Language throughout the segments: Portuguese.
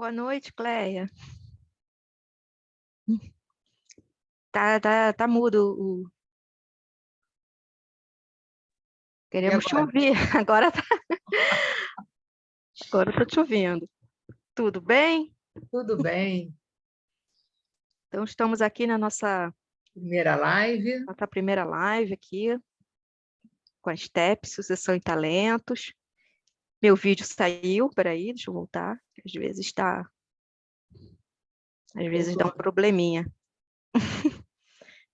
Boa noite, Cleia. Tá mudo. E Queremos te agora? ouvir. Agora estou te ouvindo. Tudo bem? Tudo bem? Então, estamos aqui na Primeira live. nossa primeira live aqui, com a STEP, Sucessão e Talentos. Meu vídeo saiu, peraí, deixa eu voltar. Às vezes dá um Voltou. probleminha.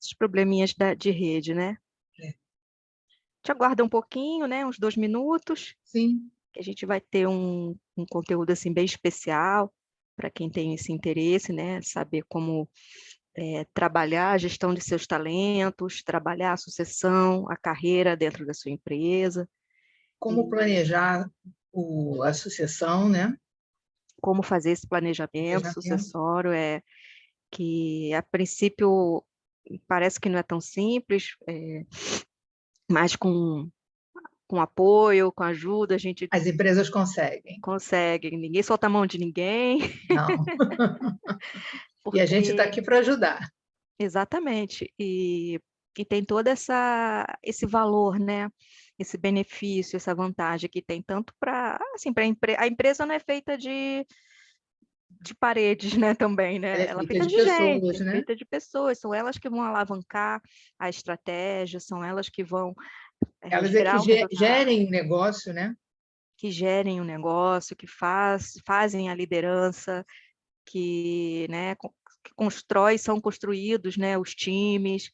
Esses probleminhas de rede, né? É. Te aguarda um pouquinho, né? Uns 2 minutos, Sim. que a gente vai ter um conteúdo assim bem especial para quem tem esse interesse, né? Saber como trabalhar a gestão de seus talentos, trabalhar a sucessão, a carreira dentro da sua empresa, Como e planejar a sucessão, né? como fazer esse planejamento Planejamento. sucessório, que a princípio parece que não é tão simples, mas com apoio, com ajuda, a gente As empresas conseguem. consegue, ninguém solta a mão de ninguém, Não. E a gente está porque aqui para ajudar. exatamente, e tem todo esse valor, né? Esse benefício, essa vantagem que tem tanto para, assim, a empresa não é feita de paredes, né, também, Ela né? é Ela é feita feita de de gente, pessoas, é né? feita de pessoas, são elas que vão alavancar a estratégia, são elas que vão Elas é que gerar o resultado, gerem o negócio, né? que gerem o negócio, que fazem a liderança, que, né, que constrói, são construídos, né, os times,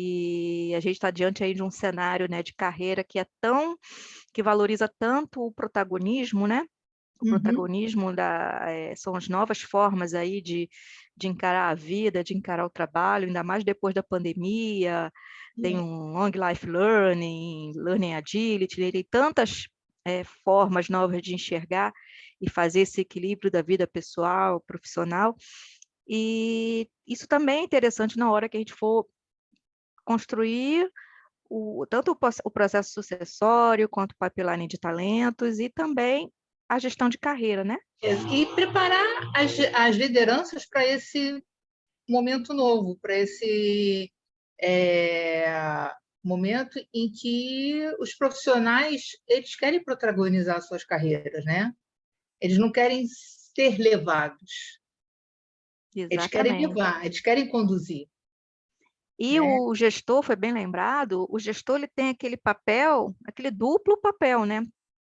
e a gente está diante aí de um cenário, né, de carreira que valoriza tanto o protagonismo, né? O Uhum. protagonismo são as novas formas aí de encarar a vida, de encarar o trabalho, ainda mais depois da pandemia, tem É. um long life learning, learning agility, né, tem tantas formas novas de enxergar e fazer esse equilíbrio da vida pessoal, profissional, e isso também é interessante na hora que a gente for construir tanto o processo sucessório, quanto o pipeline de talentos, e também a gestão de carreira, né? E preparar as lideranças para esse momento novo, para esse momento em que os profissionais eles querem protagonizar suas carreiras, né? Eles não querem ser levados, eles querem Exatamente. levar, eles querem conduzir, E né? o gestor, foi bem lembrado, o gestor ele tem aquele papel, aquele duplo papel, né?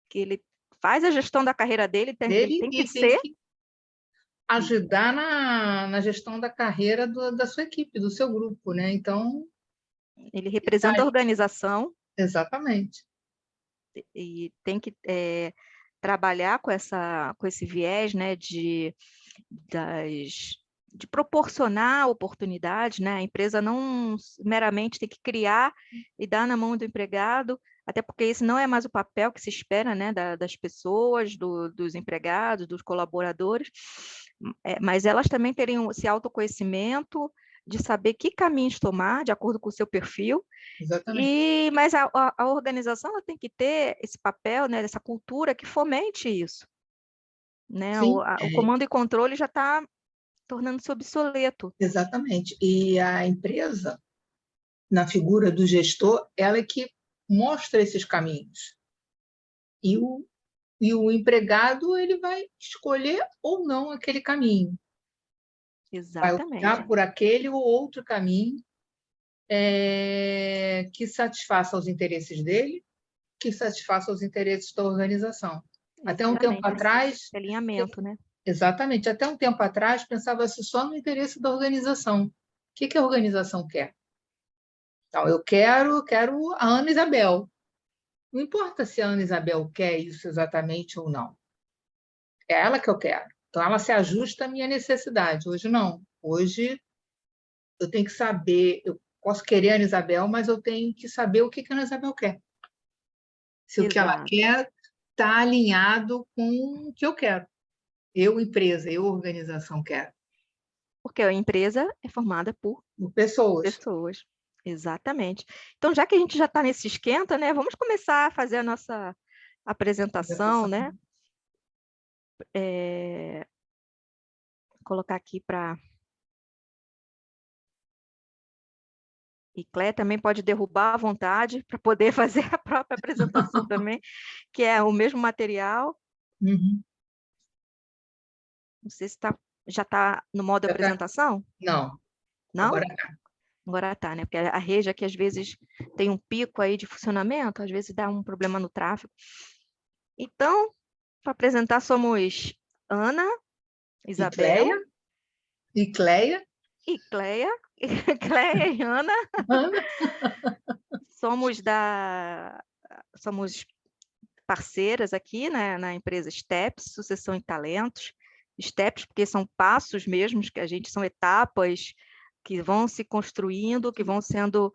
Que ele faz a gestão da carreira dele, ele Dele tem que e tem ser, que ajudar na gestão da carreira da sua equipe, do seu grupo, né? Então, ele tá representa a ali. organização Exatamente. e tem que trabalhar com esse viés, né, das, de proporcionar oportunidades, né? A empresa não meramente tem que criar e dar na mão do empregado, até porque esse não é mais o papel que se espera, né, das pessoas, dos empregados, dos colaboradores, mas elas também terem esse autoconhecimento de saber que caminhos tomar de acordo com o seu perfil, Exatamente. mas a organização ela tem que ter esse papel, né, essa cultura que fomente isso, né? Sim, O comando e controle já está tornando-se obsoleto. exatamente. E a empresa, na figura do gestor, ela é que mostra esses caminhos. E o empregado ele vai escolher ou não aquele caminho, vai optar Exatamente, por aquele ou outro caminho que satisfaça os interesses dele, que satisfaça os interesses da organização. Até um tempo exatamente. atrás, Esse alinhamento, né? exatamente, até um tempo atrás pensava-se só no interesse da organização. O que a organização quer? Então, eu quero a Ana Isabel. Não importa se a Ana Isabel quer isso exatamente ou não. É ela que eu quero. Então, ela se ajusta à minha necessidade. Hoje, não. Hoje, eu tenho que saber. Eu posso querer a Ana Isabel, mas eu tenho que saber o que a Ana Isabel quer. Se o que ela Exato. quer está alinhado com o que eu quero. Eu, empresa, eu, organização, quero. Porque a empresa é formada por Por pessoas. pessoas. Exatamente. Então, já que a gente já está nesse esquenta, né? Vamos começar a fazer a nossa apresentação, né? colocar aqui para... E Cléia também pode derrubar à vontade para poder fazer a própria apresentação também, que é o mesmo material. Uhum. Não sei se já está no modo Já tá? apresentação? Não, Não? agora tá. Agora está, né? Porque a rede aqui, às vezes, tem um pico aí de funcionamento, às vezes dá um problema no tráfego. Então, para apresentar, somos Ana, E Isabel Cleia? E Cleia? e Cléia. Cléia e Ana. Ana? Somos parceiras aqui, né, na empresa STEPS, Sucessão em Talentos. STEPS, porque são passos mesmos, que a gente são etapas que vão se construindo, que vão sendo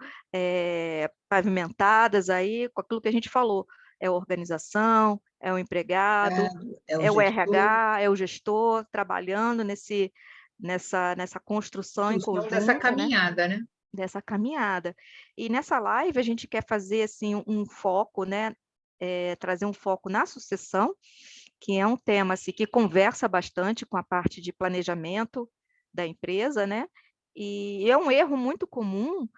pavimentadas aí com aquilo que a gente falou. É a organização, é o empregado, É o é o gestor. RH, é o gestor trabalhando nessa construção em Construção dessa conjunto, né? caminhada, né? Dessa caminhada. E nessa live a gente quer fazer assim um foco, né? Trazer um foco na sucessão, que é um tema assim, que conversa bastante com a parte de planejamento da empresa, né? E é um erro muito comum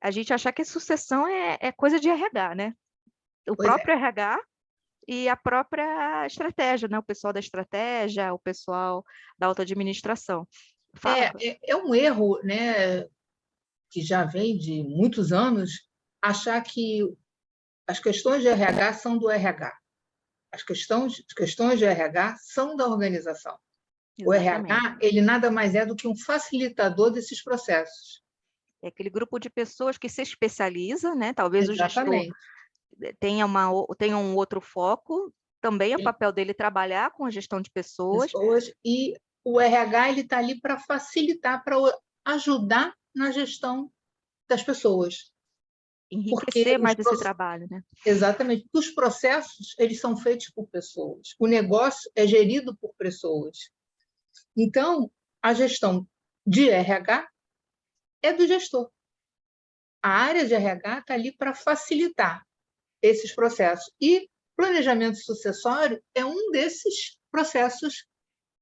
a gente achar que sucessão é coisa de RH, né? O Pois é. próprio RH e a própria estratégia, né? O pessoal da estratégia, o pessoal da auto-administração. Fala. É um erro, né, que já vem de muitos anos, achar que as questões de RH são do RH. As questões de RH são da organização. O Exatamente. RH, ele nada mais é do que um facilitador desses processos. É aquele grupo de pessoas que se especializa, né? Talvez o gestor Exatamente. tenha um outro foco, também é o papel dele trabalhar com a gestão de pessoas. Pessoas, e o RH ele está ali para facilitar, para ajudar na gestão das pessoas. Porque Enriquecer mais esse trabalho, né? exatamente, os processos eles são feitos por pessoas, o negócio é gerido por pessoas. Então, a gestão de RH é do gestor. A área de RH está ali para facilitar esses processos. E planejamento sucessório é um desses processos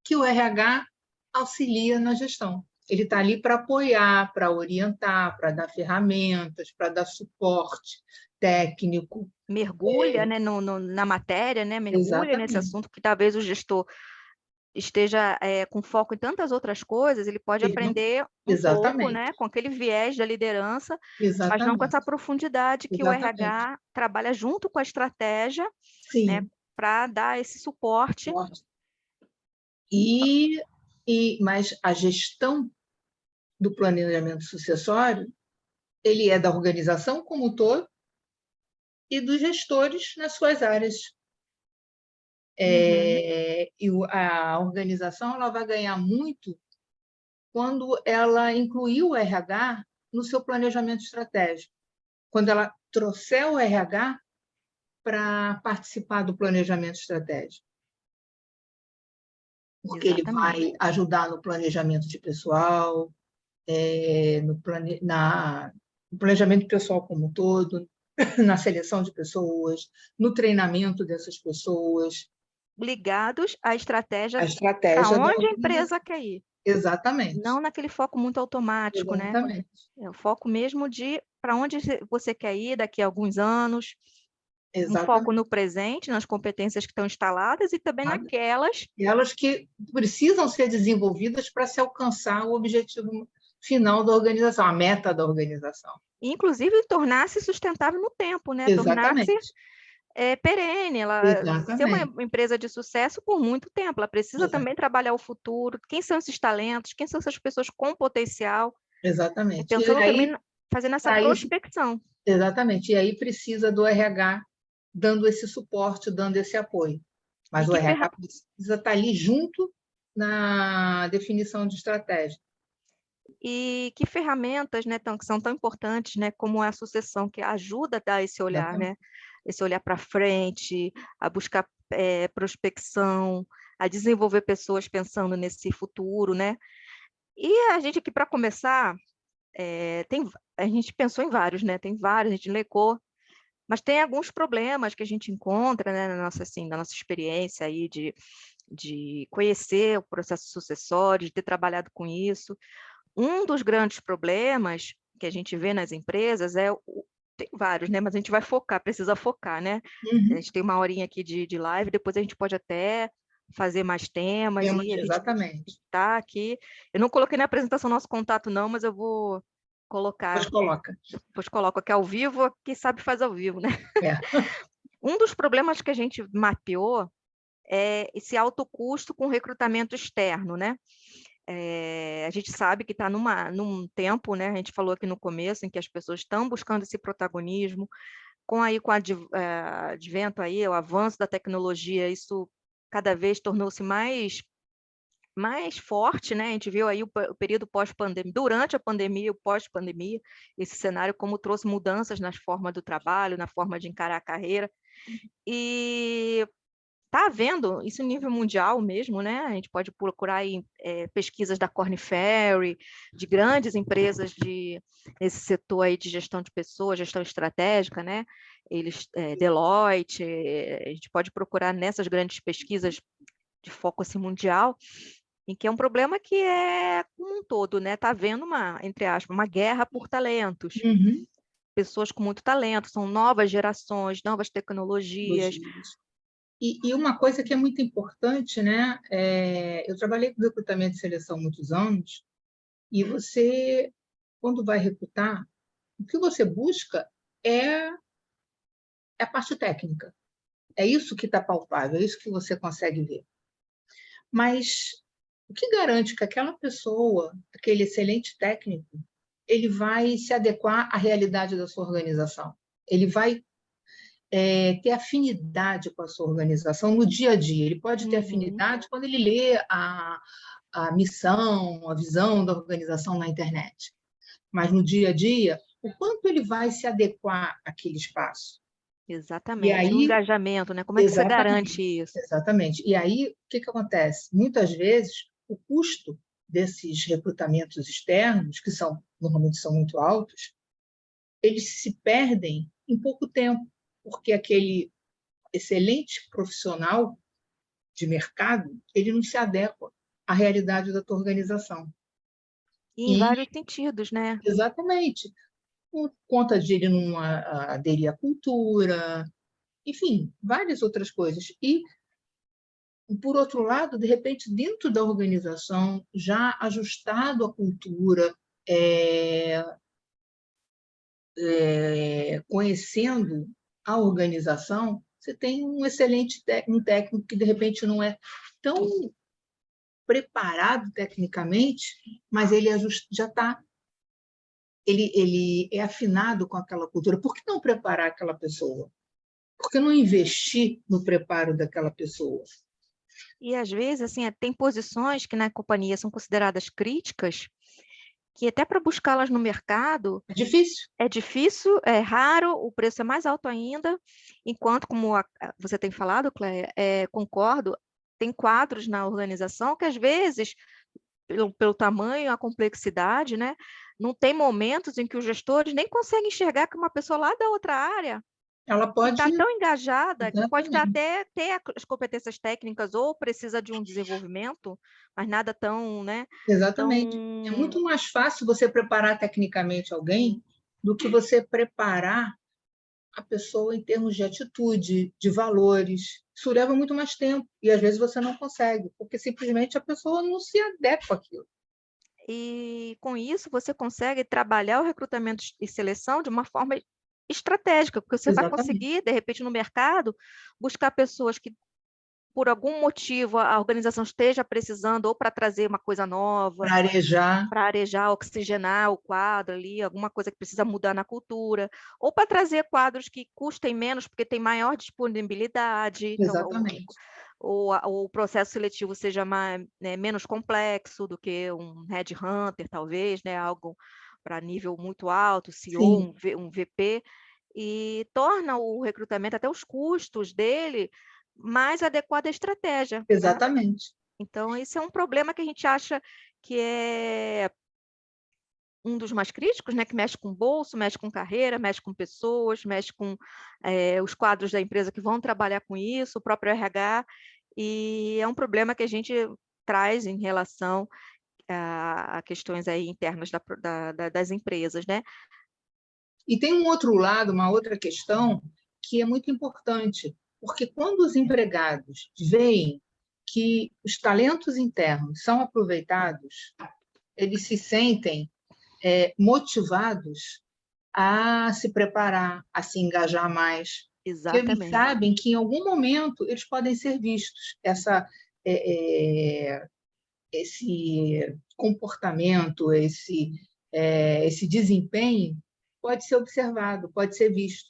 que o RH auxilia na gestão. Ele está ali para apoiar, para orientar, para dar ferramentas, para dar suporte técnico. Mergulha, né, na matéria, né? Mergulha nesse Exatamente. assunto que talvez o gestor esteja com foco em tantas outras coisas, ele pode aprender um pouco, né, Exatamente. com aquele viés da liderança, mas não com Exatamente. essa profundidade que o Exatamente. RH trabalha junto com a estratégia, né, Sim. para dar esse suporte. Mas a gestão do planejamento sucessório, ele é da organização como um todo e dos gestores nas suas áreas. E a organização ela vai ganhar muito quando ela incluir o RH no seu planejamento estratégico. Quando ela trouxer o RH para participar do planejamento estratégico. Porque ele vai ajudar no planejamento de pessoal, no planejamento pessoal como um todo, na seleção de pessoas, no treinamento dessas pessoas. Ligados à estratégia, A para estratégia da onde a organização. empresa quer ir. Exatamente. Não naquele foco muito automático, né? Exatamente. É o foco mesmo de para onde você quer ir daqui a alguns anos. Um foco Exatamente. no presente, nas competências que estão instaladas e também naquelas. Elas que precisam ser desenvolvidas para se alcançar o objetivo final da organização, a meta da organização. Inclusive, tornar-se sustentável no tempo, né? Exatamente. Tornar-se perene, ela ser uma empresa de sucesso por muito tempo. Ela precisa também trabalhar o futuro. Quem são esses talentos? Quem são essas pessoas com potencial? Exatamente. Pensando também, fazendo essa prospecção. Exatamente. E aí precisa do RH dando esse suporte, dando esse apoio. Mas o RH precisa estar ali junto na definição de estratégia. E que ferramentas, né, que são tão importantes, né, como a sucessão, que ajuda a dar esse olhar, né? Esse olhar para frente, a buscar prospecção, a desenvolver pessoas pensando nesse futuro, né? E a gente aqui, para começar, a gente pensou em vários, né? Tem vários, a gente elencou, mas tem alguns problemas que a gente encontra, né, na nossa experiência aí de de conhecer o processo sucessório, de ter trabalhado com isso. Um dos grandes problemas que a gente vê nas empresas tem vários, né? Mas a gente vai focar, precisa focar, né? A gente tem uma horinha aqui de live, depois a gente pode até fazer mais temas e a gente Exatamente. está aqui. Eu não coloquei na apresentação nosso contato, não, mas eu vou colocar. Depois coloca. Depois coloco aqui ao vivo, quem sabe faz ao vivo, né? É. Um dos problemas que a gente mapeou é esse alto custo com recrutamento externo, né? A gente sabe que está num tempo, né? A gente falou aqui no começo, em que as pessoas estão buscando esse protagonismo, com o advento aí, o avanço da tecnologia, isso cada vez tornou-se mais forte, né? A gente viu aí o período pós-pandemia, durante a pandemia e o pós-pandemia, esse cenário como trouxe mudanças na forma do trabalho, na forma de encarar a carreira. E está havendo isso em nível mundial mesmo, né? A gente pode procurar aí, pesquisas da Korn Ferry, de grandes empresas nesse setor aí de gestão de pessoas, gestão estratégica, né? Deloitte, a gente pode procurar nessas grandes pesquisas de foco assim, mundial, em que é um problema que é como um todo, né? Está havendo entre aspas, uma guerra por talentos. Uhum. Pessoas com muito talento, são novas gerações, novas tecnologias. E uma coisa que é muito importante, né? Eu trabalhei com recrutamento e seleção há muitos anos, e você, quando vai recrutar, o que você busca é a parte técnica. É isso que está palpável, é isso que você consegue ver. Mas o que garante que aquela pessoa, aquele excelente técnico, ele vai se adequar à realidade da sua organização? Ele vai ter afinidade com a sua organização no dia a dia. Ele pode ter afinidade quando ele lê a missão, a visão da organização na internet. Mas no dia a dia, o quanto ele vai se adequar àquele espaço? Exatamente, E aí, o engajamento, né? Como é que você garante isso? Exatamente. E aí, o que acontece? Muitas vezes, o custo desses recrutamentos externos, que normalmente são muito altos, eles se perdem em pouco tempo, porque aquele excelente profissional de mercado, ele não se adequa à realidade da tua organização. E em vários sentidos, né? Exatamente. Por conta de ele não aderir à cultura, enfim, várias outras coisas. E, por outro lado, de repente, dentro da organização, já ajustado à cultura, conhecendo a organização, você tem um excelente técnico que, de repente, não é tão preparado tecnicamente, mas ele já está, ele é afinado com aquela cultura. Por que não preparar aquela pessoa? Por que não investir no preparo daquela pessoa? E, às vezes, assim, tem posições que na companhia são consideradas críticas, que até para buscá-las no mercado... É difícil. É difícil, é raro, o preço é mais alto ainda, enquanto, como você tem falado, Cléia, concordo, tem quadros na organização que, às vezes, pelo tamanho, a complexidade, né, não tem momentos em que os gestores nem conseguem enxergar que uma pessoa lá da outra área Ela que pode... está tão engajada, que pode Exatamente. até ter as competências técnicas ou precisa de um desenvolvimento, mas nada tão, né? Exatamente. É muito mais fácil você preparar tecnicamente alguém do que você preparar a pessoa em termos de atitude, de valores. Isso leva muito mais tempo e, às vezes, você não consegue, porque simplesmente a pessoa não se adequa àquilo. E, com isso, você consegue trabalhar o recrutamento e seleção de uma forma estratégica, porque você vai conseguir, de repente, no mercado, buscar pessoas que, por algum motivo, a organização esteja precisando, ou para trazer uma coisa nova, para arejar, oxigenar o quadro ali, alguma coisa que precisa mudar na cultura, ou para trazer quadros que custem menos, porque tem maior disponibilidade. Exatamente. Então, o processo seletivo seja menos complexo do que um headhunter, talvez, né? Algo para nível muito alto, CEO, um VP, e torna o recrutamento, até os custos dele, mais adequado à estratégia. Exatamente. Né? Então, esse é um problema que a gente acha que é um dos mais críticos, né, que mexe com bolso, mexe com carreira, mexe com pessoas, mexe com os quadros da empresa que vão trabalhar com isso, o próprio RH, e é um problema que a gente traz em relação a questões aí internas das empresas, né? E tem um outro lado, uma outra questão que é muito importante, porque quando os empregados veem que os talentos internos são aproveitados, eles se sentem motivados a se preparar, a se engajar mais. Porque eles Exatamente. sabem que em algum momento eles podem ser vistos. Esse comportamento, esse desempenho pode ser observado, pode ser visto.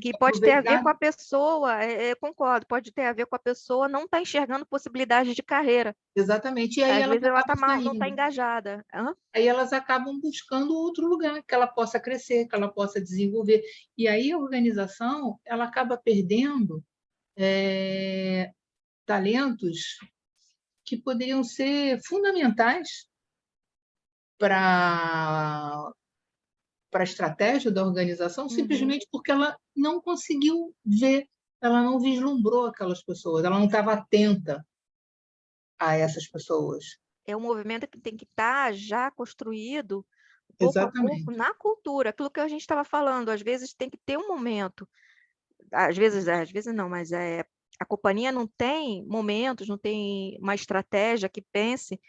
E pode ter a ver com a pessoa, concordo, pode ter a ver com a pessoa não estar enxergando possibilidades de carreira. Exatamente, e aí Às elas vezes ela não está saindo. engajada. Aí elas acabam buscando outro lugar que ela possa crescer, que ela possa desenvolver. E aí a organização ela acaba perdendo talentos que poderiam ser fundamentais para a estratégia da organização, simplesmente porque ela não conseguiu ver, ela não vislumbrou aquelas pessoas, ela não estava atenta a essas pessoas. É um movimento que tem que estar já construído pouco a pouco Exatamente. na cultura, aquilo que a gente estava falando, às vezes tem que ter um momento, às vezes não, mas a companhia não tem momentos, não tem uma estratégia que pense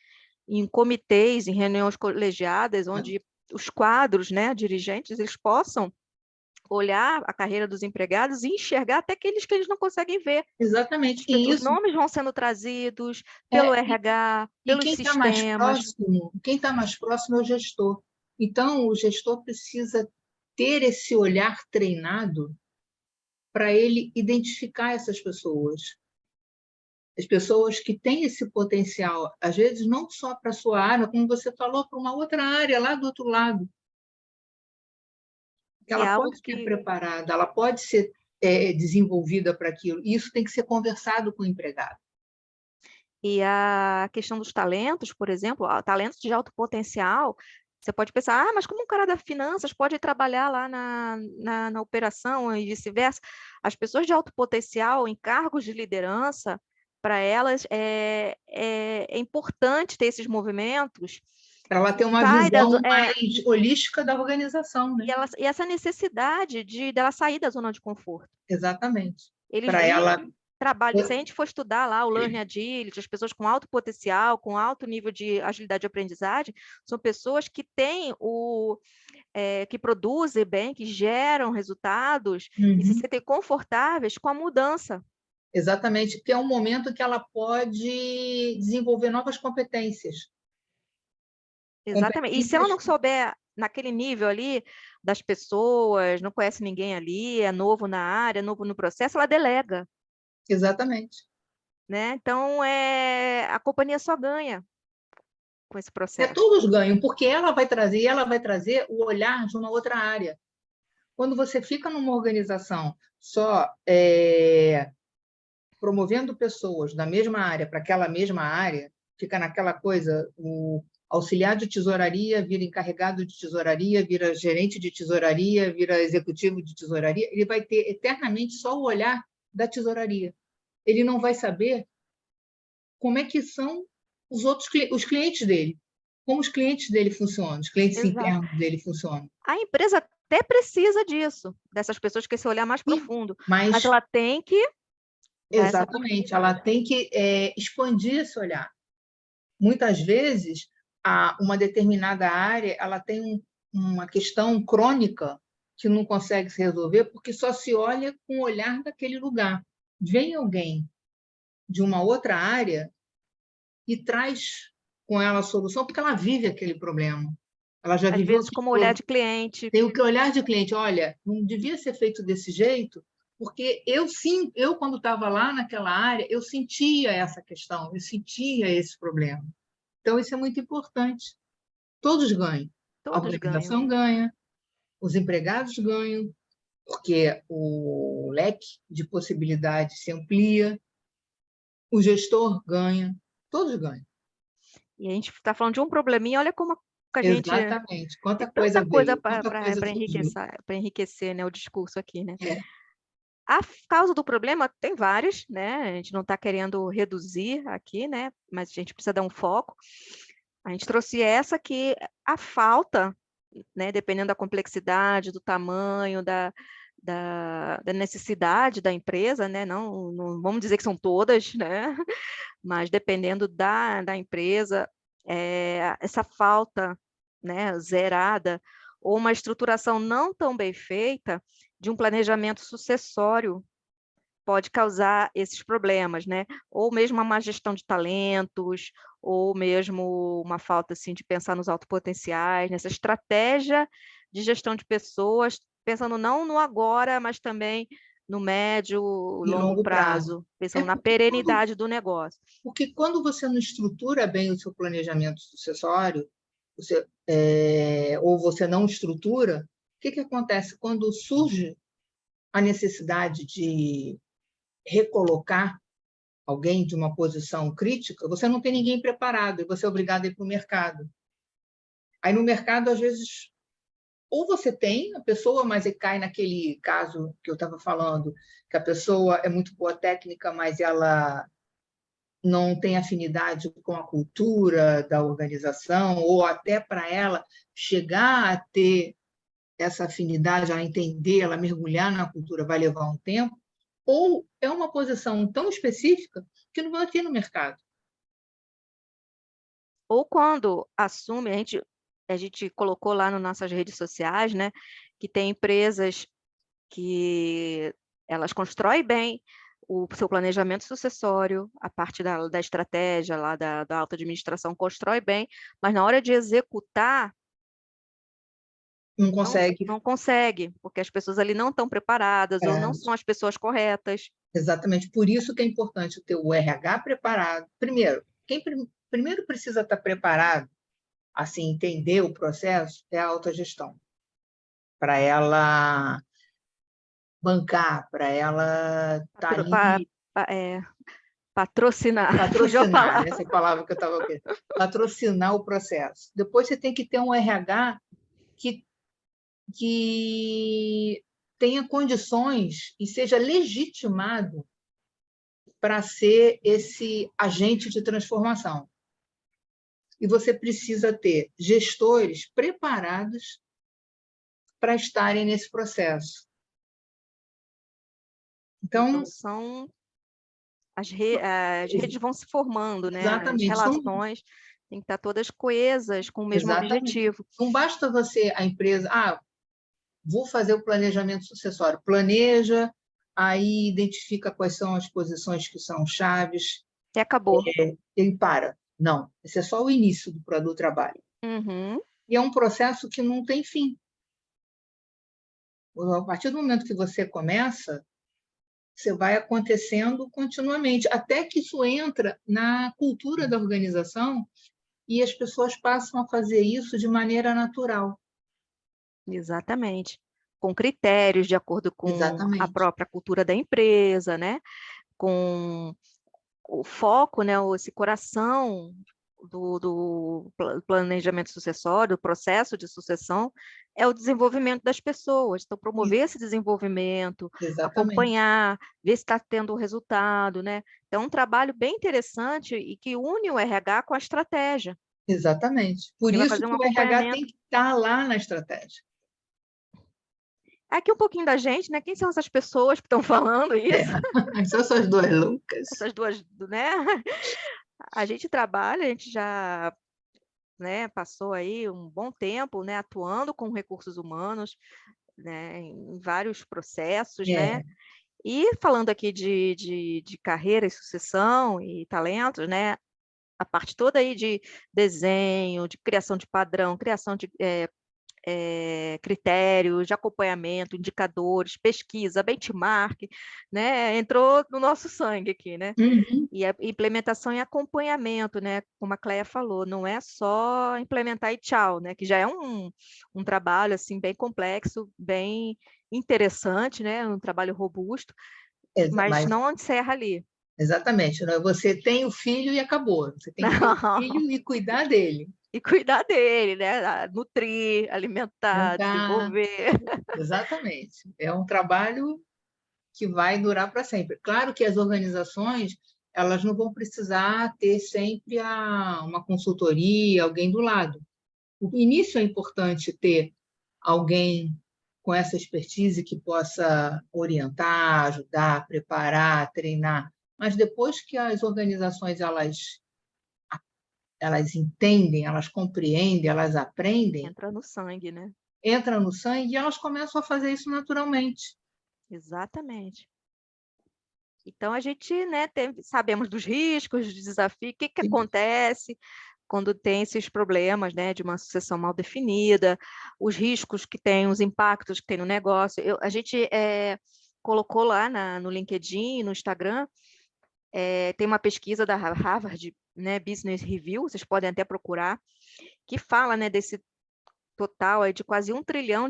em comitês, em reuniões colegiadas, onde os quadros, né, dirigentes, eles possam olhar a carreira dos empregados e enxergar até aqueles que eles não conseguem ver. Exatamente. Os nomes vão sendo trazidos pelo RH, e pelos sistemas. quem está mais próximo é o gestor. Então, o gestor precisa ter esse olhar treinado para ele identificar essas pessoas. As pessoas que têm esse potencial, às vezes não só para a sua área, como você falou, para uma outra área lá do outro lado. Ela pode ser preparada, ela pode ser desenvolvida para aquilo. E isso tem que ser conversado com o empregado. E a questão dos talentos, por exemplo, talentos de alto potencial, você pode pensar, mas como um cara da finanças pode trabalhar lá na operação e vice-versa? As pessoas de alto potencial em cargos de liderança, para elas é importante ter esses movimentos. Para ela ter uma visão mais holística da organização, né? E essa necessidade dela sair da zona de conforto. Exatamente. Eles veem trabalho, se a gente for estudar lá o Learning Agility, as pessoas com alto potencial, com alto nível de agilidade de aprendizagem, são pessoas que têm que produzem bem, que geram resultados e se sentem confortáveis com a mudança. Exatamente, porque é um momento que ela pode desenvolver novas competências. Exatamente. E se ela não souber naquele nível ali das pessoas, não conhece ninguém ali, é novo na área, novo no processo, ela delega. Exatamente. Né? Então, a companhia só ganha com esse processo. Todos ganham, porque ela vai trazer o olhar de uma outra área. Quando você fica numa organização só promovendo pessoas da mesma área para aquela mesma área, fica naquela coisa, o auxiliar de tesouraria vira encarregado de tesouraria, vira gerente de tesouraria, vira executivo de tesouraria, ele vai ter eternamente só o olhar da tesouraria. Ele não vai saber como é que são os clientes dele, como os clientes dele funcionam, os clientes internos dele funcionam. A empresa até precisa disso, dessas pessoas com esse olhar mais profundo, mas ela tem que... Exatamente, ela tem que expandir esse olhar. Muitas vezes, uma determinada área ela tem uma questão crônica que não consegue se resolver porque só se olha com o olhar daquele lugar. Vem alguém de uma outra área e traz com ela a solução, porque ela vive aquele problema. Ela já viveu. Às vezes, como olhar de cliente. Tem o que olhar de cliente. Olha, não devia ser feito desse jeito, porque eu quando estava lá naquela área, eu sentia essa questão, eu sentia esse problema. Então, isso é muito importante. Todos ganham. A organização ganha, os empregados ganham, porque o leque de possibilidades se amplia, o gestor ganha, todos ganham. E a gente está falando de um probleminha, olha como a gente... Exatamente. Quanta coisa coisa para enriquecer, né, o discurso aqui, né? A causa do problema tem várias, né? A gente não está querendo reduzir aqui, né? Mas a gente precisa dar um foco. A gente trouxe essa que a falta, né? Dependendo da complexidade, do tamanho, da necessidade da empresa, né? Não vamos dizer que são todas, né? Mas dependendo da empresa, essa falta, né, zerada, ou uma estruturação não tão bem feita de um planejamento sucessório pode causar esses problemas, né? Ou mesmo uma má gestão de talentos, ou mesmo uma falta assim, de pensar nos autopotenciais, nessa estratégia de gestão de pessoas, pensando não no agora, mas também no médio, E longo longo prazo. prazo, pensando na perenidade do negócio. Porque quando você não estrutura bem o seu planejamento sucessório, ou você não estrutura, o que acontece? Quando surge a necessidade de recolocar alguém de uma posição crítica, você não tem ninguém preparado e você é obrigado a ir para o mercado. Aí no mercado, às vezes, ou você tem a pessoa, mas cai naquele caso que eu estava falando, que a pessoa é muito boa técnica, mas ela não tem afinidade com a cultura da organização, ou até para ela chegar a ter essa afinidade, a entender, ela mergulhar na cultura vai levar um tempo, ou é uma posição tão específica que não vai ter no mercado. Ou quando assume, a gente colocou lá nas nossas redes sociais, né, que tem empresas que elas constroem bem o seu planejamento sucessório, a parte da estratégia lá da alta administração constrói bem, mas na hora de executar, Não consegue. não consegue, porque as pessoas ali não estão preparadas ou não são as pessoas corretas. Exatamente. Por isso que é importante ter o RH preparado. Primeiro, quem primeiro precisa estar preparado, assim, entender o processo, é a autogestão. Para ela bancar, para ela estar ali. Patrocinar. Patrocinar, essa palavra que eu estava querendo. Patrocinar o processo. Depois você tem que ter um RH que tenha condições e seja legitimado para ser esse agente de transformação. E você precisa ter gestores preparados para estarem nesse processo. Então as redes vão se formando, né? As relações têm que estar todas coesas, com o mesmo objetivo. Não basta você, a empresa, vou fazer o planejamento sucessório, planeja, aí identifica quais são as posições que são chaves. E acabou. Ele para. Não, esse é só o início do trabalho. Uhum. E é um processo que não tem fim. A partir do momento que você começa, você vai acontecendo continuamente, até que isso entra na cultura da organização e as pessoas passam a fazer isso de maneira natural. Exatamente. Com critérios de acordo com a própria cultura da empresa, né? Com o foco, né? Esse coração do planejamento sucessório, do processo de sucessão, é o desenvolvimento das pessoas. Então, promover esse desenvolvimento, acompanhar, ver se está tendo resultado, né? Então, é um trabalho bem interessante e que une o RH com a estratégia. Exatamente. Por isso que o RH tem que estar lá na estratégia. Aqui um pouquinho da gente, né? Quem são essas pessoas que estão falando isso? São essas duas loucas. Essas duas, né? A gente trabalha, a gente já, né, passou aí um bom tempo, né, atuando com recursos humanos, né, em vários processos, né? E falando aqui de carreira e sucessão e talentos, né? A parte toda aí de desenho, de criação de padrão, criação de critérios de acompanhamento, indicadores, pesquisa, benchmark, né? Entrou no nosso sangue aqui, né? Uhum. E a implementação e acompanhamento, né? Como a Cléia falou, não é só implementar e tchau, né? Que já é um trabalho assim bem complexo, bem interessante, né? Um trabalho robusto, mas não encerra ali. Exatamente. Você tem o filho e acabou. Você tem que ter o filho e cuidar dele. E cuidar dele, né? Nutrir, alimentar, desenvolver. Exatamente. É um trabalho que vai durar para sempre. Claro que as organizações elas não vão precisar ter sempre uma consultoria, alguém do lado. No início é importante ter alguém com essa expertise que possa orientar, ajudar, preparar, treinar. Mas depois que as organizações elas entendem, elas compreendem, elas aprendem, Entra no sangue, né? entra no sangue e elas começam a fazer isso naturalmente. Exatamente. Então, a gente, né, sabemos dos riscos, dos desafios, o que Sim. acontece quando tem esses problemas, né, de uma sucessão mal definida, os riscos que tem, os impactos que tem no negócio. A gente colocou lá no LinkedIn, no Instagram, tem uma pesquisa da Harvard, né, Business Review, vocês podem até procurar, que fala, né, desse total aí de quase $1 trilhão,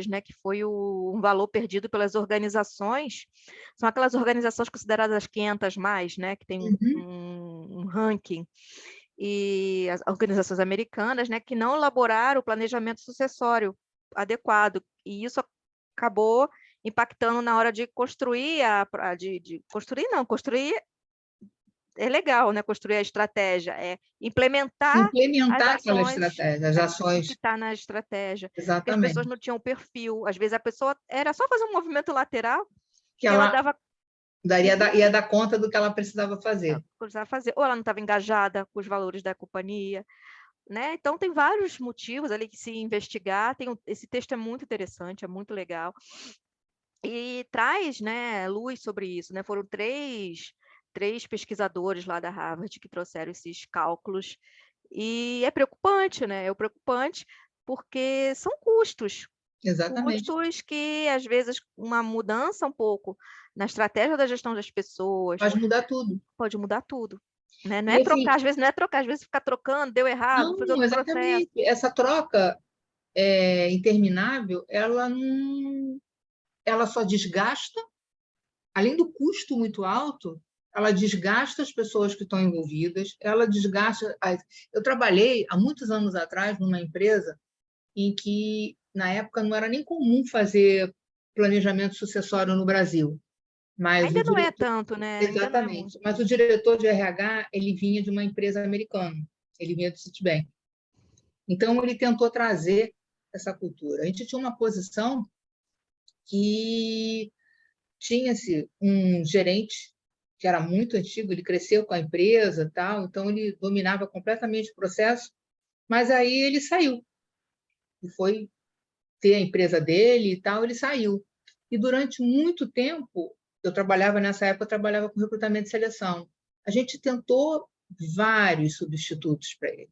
né, que foi um valor perdido pelas organizações. São aquelas organizações consideradas as 500 mais, né, que tem um ranking, e as organizações americanas, né, que não elaboraram o planejamento sucessório adequado, e isso acabou impactando na hora de construir construir é legal, né? Construir a estratégia, implementar as Aquela ações, estratégia, as o que ações, está na estratégia, porque as pessoas exatamente. não tinham perfil, às vezes a pessoa era só fazer um movimento lateral Que que ela ela dava ia dar conta do que ela precisava fazer. precisava fazer, ou ela não estava engajada com os valores da companhia, né? Então tem vários motivos ali que se investigar. Esse texto é muito interessante, é muito legal e traz, né, luz sobre isso, né? Foram três pesquisadores lá da Harvard que trouxeram esses cálculos. E é preocupante, né? É preocupante porque são custos Exatamente. que, às vezes, uma mudança um pouco na estratégia da gestão das pessoas Pode mudar tudo. pode mudar tudo, né? Não é E assim, trocar, às vezes não é trocar, às vezes ficar trocando, deu errado, vou fazer não, outro processo. exatamente. Essa troca interminável, ela só desgasta, além do custo muito alto, ela desgasta as pessoas que estão envolvidas, ela desgasta. Eu trabalhei há muitos anos atrás numa empresa em que, na época, não era nem comum fazer planejamento sucessório no Brasil. Mas o Ainda não é diretor, tanto, né? Ainda não é muito. exatamente. Mas o diretor de RH, ele vinha de uma empresa americana, ele vinha do Citibank. Então, ele tentou trazer essa cultura. A gente tinha uma posição que tinha-se um gerente que era muito antigo, ele cresceu com a empresa, tal, então ele dominava completamente o processo, mas aí ele saiu e foi ter a empresa dele e tal, ele saiu. E durante muito tempo, nessa época, eu trabalhava com recrutamento e seleção. A gente tentou vários substitutos para ele.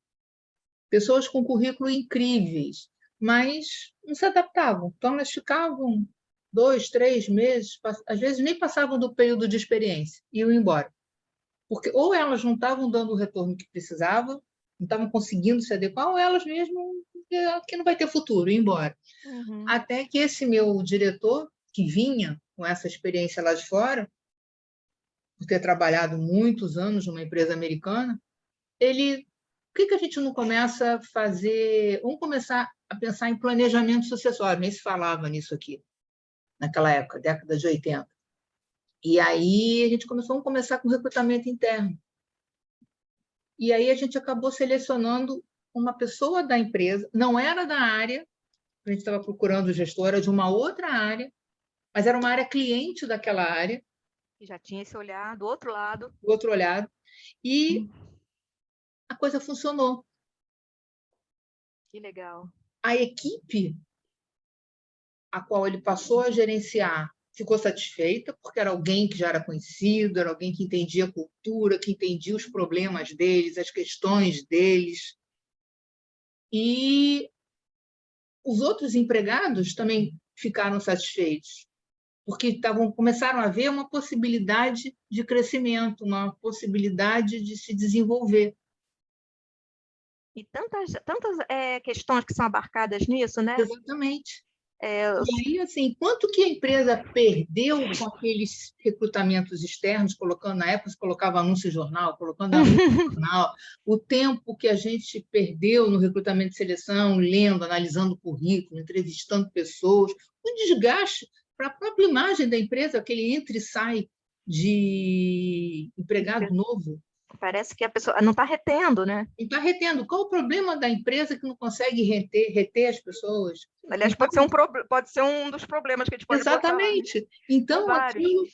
Pessoas com currículo incríveis, mas não se adaptavam. Então, elas ficavam 2, 3 meses, às vezes nem passavam do período de experiência e iam embora. Porque ou elas não estavam dando o retorno que precisavam, não estavam conseguindo se adequar, ou elas mesmo que não vai ter futuro, ir embora. Até que esse meu diretor, que vinha com essa experiência lá de fora, por ter trabalhado muitos anos numa empresa americana, por que a gente não começa a fazer, vamos começar a pensar em planejamento sucessório, nem se falava nisso aqui, naquela época, década de 80. E aí a gente vamos começar com recrutamento interno. E aí a gente acabou selecionando uma pessoa da empresa, não era da área, a gente estava procurando gestora de uma outra área, mas era uma área cliente daquela área. E já tinha esse olhar do outro lado. Do outro olhado. E a coisa funcionou. Que legal. A equipe a qual ele passou a gerenciar ficou satisfeita, porque era alguém que já era conhecido, era alguém que entendia a cultura, que entendia os problemas deles, as questões deles. E os outros empregados também ficaram satisfeitos, porque começaram a ver uma possibilidade de crescimento, uma possibilidade de se desenvolver. E tantas questões que são abarcadas nisso, né? Exatamente. E aí, assim, quanto que a empresa perdeu com aqueles recrutamentos externos, na época se colocava anúncio em jornal, colocando anúncio em jornal, o tempo que a gente perdeu no recrutamento de seleção, lendo, analisando o currículo, entrevistando pessoas, o desgaste a própria imagem da empresa, aquele entra e sai de empregado novo. Parece que a pessoa não está retendo, né? Não está retendo. Qual o problema da empresa que não consegue reter as pessoas? Aliás, Então, pode ser um dos problemas que a gente pode botar. Exatamente. Então, aquilo...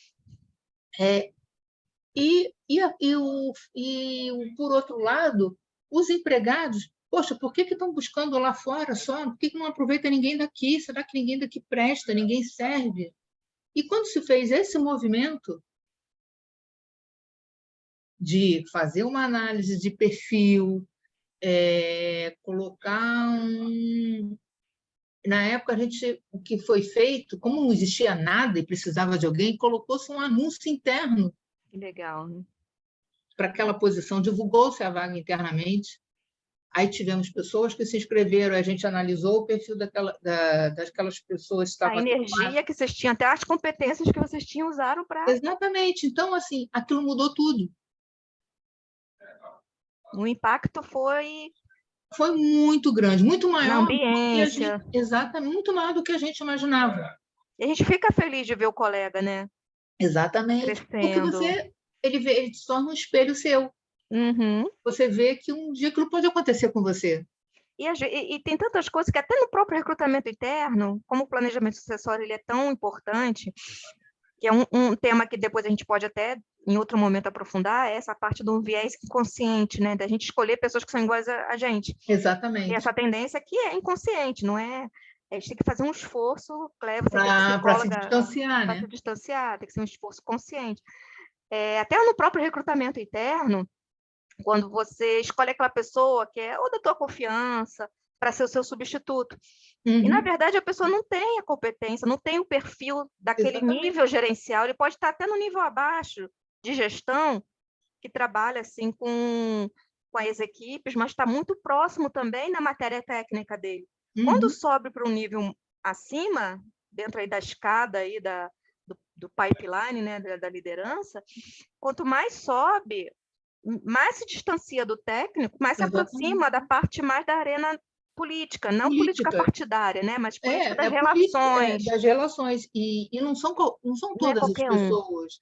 por outro lado, os empregados, poxa, por que estão buscando lá fora só? Por que não aproveita ninguém daqui? Será que ninguém daqui presta? Ninguém serve? E quando se fez esse movimento de fazer uma análise de perfil, colocar Na época, o que foi feito, como não existia nada e precisava de alguém, colocou-se um anúncio interno. Que legal, né? Para aquela posição, divulgou-se a vaga internamente. Aí tivemos pessoas que se inscreveram, a gente analisou o perfil daquelas pessoas que estavam... A energia que vocês tinham, até as competências que vocês tinham, usaram para... Exatamente. Então, assim, aquilo mudou tudo. O impacto foi muito grande, muito maior. Na ambiência. Exatamente, muito maior do que a gente imaginava. E a gente fica feliz de ver o colega, né? Exatamente. Crescendo. Porque ele se torna um espelho seu. Uhum. Você vê que um dia aquilo pode acontecer com você. E tem tantas coisas que até no próprio recrutamento interno, como o planejamento sucessório ele é tão importante, que é um tema que depois a gente pode até, em outro momento, aprofundar, é essa parte do viés inconsciente, né? Da gente escolher pessoas que são iguais a gente. Exatamente. E essa tendência que é inconsciente, não é? A gente tem que fazer um esforço, Cléia, você para se distanciar, né? Para se distanciar, tem que ser um esforço consciente. Até no próprio recrutamento interno, quando você escolhe aquela pessoa que é ou da tua confiança para ser o seu substituto. Uhum. E, na verdade, a pessoa não tem a competência, não tem o perfil daquele Exatamente. nível gerencial, ele pode estar até no nível abaixo de gestão, que trabalha assim com as equipes, mas está muito próximo também na matéria técnica dele. Uhum. Quando sobe para um nível acima, dentro aí da escada aí do pipeline, né, da liderança, quanto mais sobe, mais se distancia do técnico, mais se aproxima da parte mais da arena política, não política partidária, né? Mas política das relações. Política, das relações. E não são todas as pessoas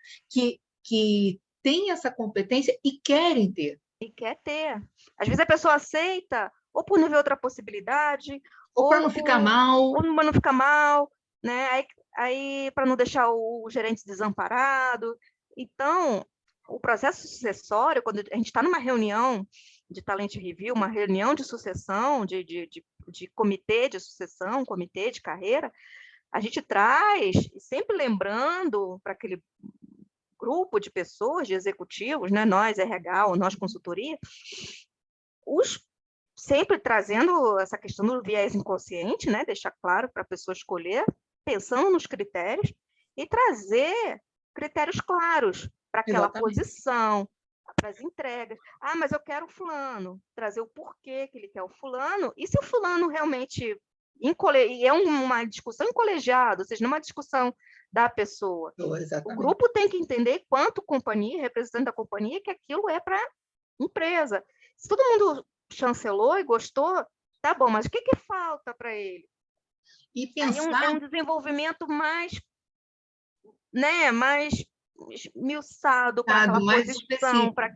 que têm essa competência e querem ter. E quer ter. Às vezes a pessoa aceita, ou por não ver outra possibilidade, ou para não ficar mal. Ou para não ficar mal, né? Aí para não deixar o gerente desamparado. Então, o processo sucessório, quando a gente está numa reunião de talent review, uma reunião de sucessão, de comitê de sucessão, comitê de carreira, a gente traz, sempre lembrando para aquele grupo de pessoas, de executivos, né, nós RH ou nós consultoria, sempre trazendo essa questão do viés inconsciente, né, deixar claro para a pessoa escolher, pensando nos critérios, e trazer critérios claros para aquela posição, para as entregas. Ah, mas eu quero o fulano, trazer o porquê que ele quer o fulano, e se o fulano realmente... E é uma discussão em colegiado, ou seja, não é uma discussão da pessoa. Exatamente. O grupo tem que entender, quanto companhia, representante da companhia, que aquilo é para empresa. Se todo mundo chancelou e gostou, tá bom, mas o que falta para ele? E pensar... É um desenvolvimento mais, né, mais esmiuçado para aquela posição, para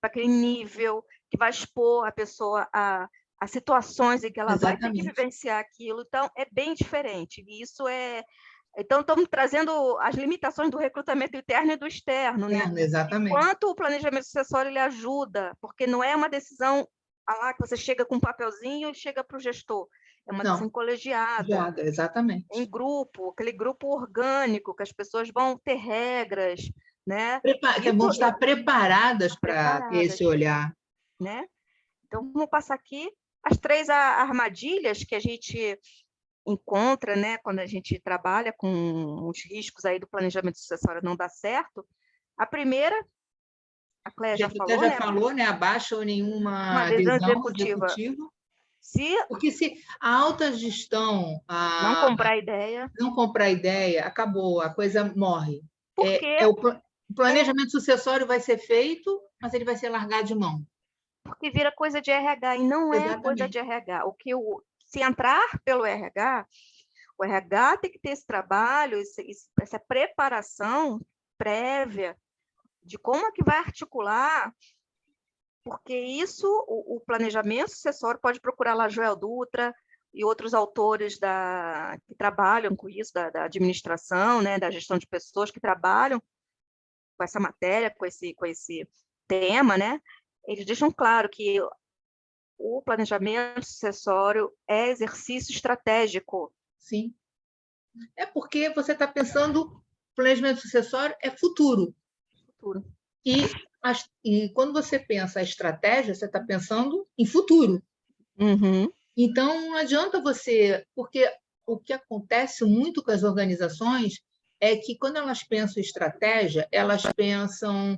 aquele nível que vai expor a pessoa a situações em que ela vai ter que vivenciar aquilo. Então, é bem diferente. E isso é... Então, estamos trazendo as limitações do recrutamento interno e do externo, né? Exatamente. Quanto o planejamento sucessório ele ajuda, porque não é uma decisão lá que você chega com um papelzinho e chega para o gestor. É uma decisão colegiada. Exatamente. Em grupo, aquele grupo orgânico, que as pessoas vão ter regras, né? Que vão estar preparadas para esse olhar. Né? Então, vamos passar aqui as 3 armadilhas que a gente encontra, né, quando a gente trabalha com os riscos aí do planejamento sucessório não dar certo. A primeira, a Cléia já falou, né? Abaixa ou nenhuma adesão executiva. Porque se a alta gestão não comprar ideia, acabou, a coisa morre. Porque o planejamento sucessório vai ser feito, mas ele vai ser largado de mão. Porque vira coisa de RH, e não é coisa de RH. Se entrar pelo RH, O RH tem que ter esse trabalho, essa preparação prévia de como é que vai articular, porque isso, o planejamento sucessório, pode procurar lá Joel Dutra e outros autores que trabalham com isso, da administração, né, da gestão de pessoas, que trabalham com essa matéria, com esse tema, né? Eles deixam claro que o planejamento sucessório é exercício estratégico. Sim. É porque você está pensando, planejamento sucessório é futuro. Futuro. E quando você pensa a estratégia, você está pensando em futuro. Uhum. Então, não adianta você... Porque o que acontece muito com as organizações é que, quando elas pensam em estratégia, elas pensam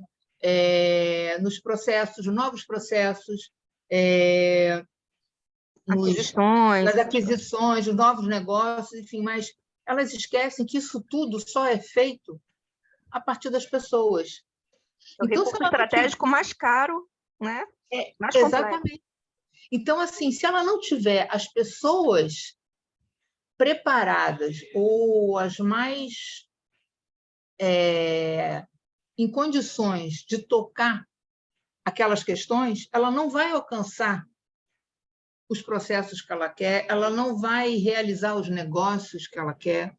nos processos, novos processos, nas aquisições, nos novos negócios, enfim, mas elas esquecem que isso tudo só é feito a partir das pessoas. É o recurso estratégico mais caro, né? Mais exatamente. complexo. Então, assim, se ela não tiver as pessoas preparadas ou as mais em condições de tocar aquelas questões, ela não vai alcançar os processos que ela quer, ela não vai realizar os negócios que ela quer,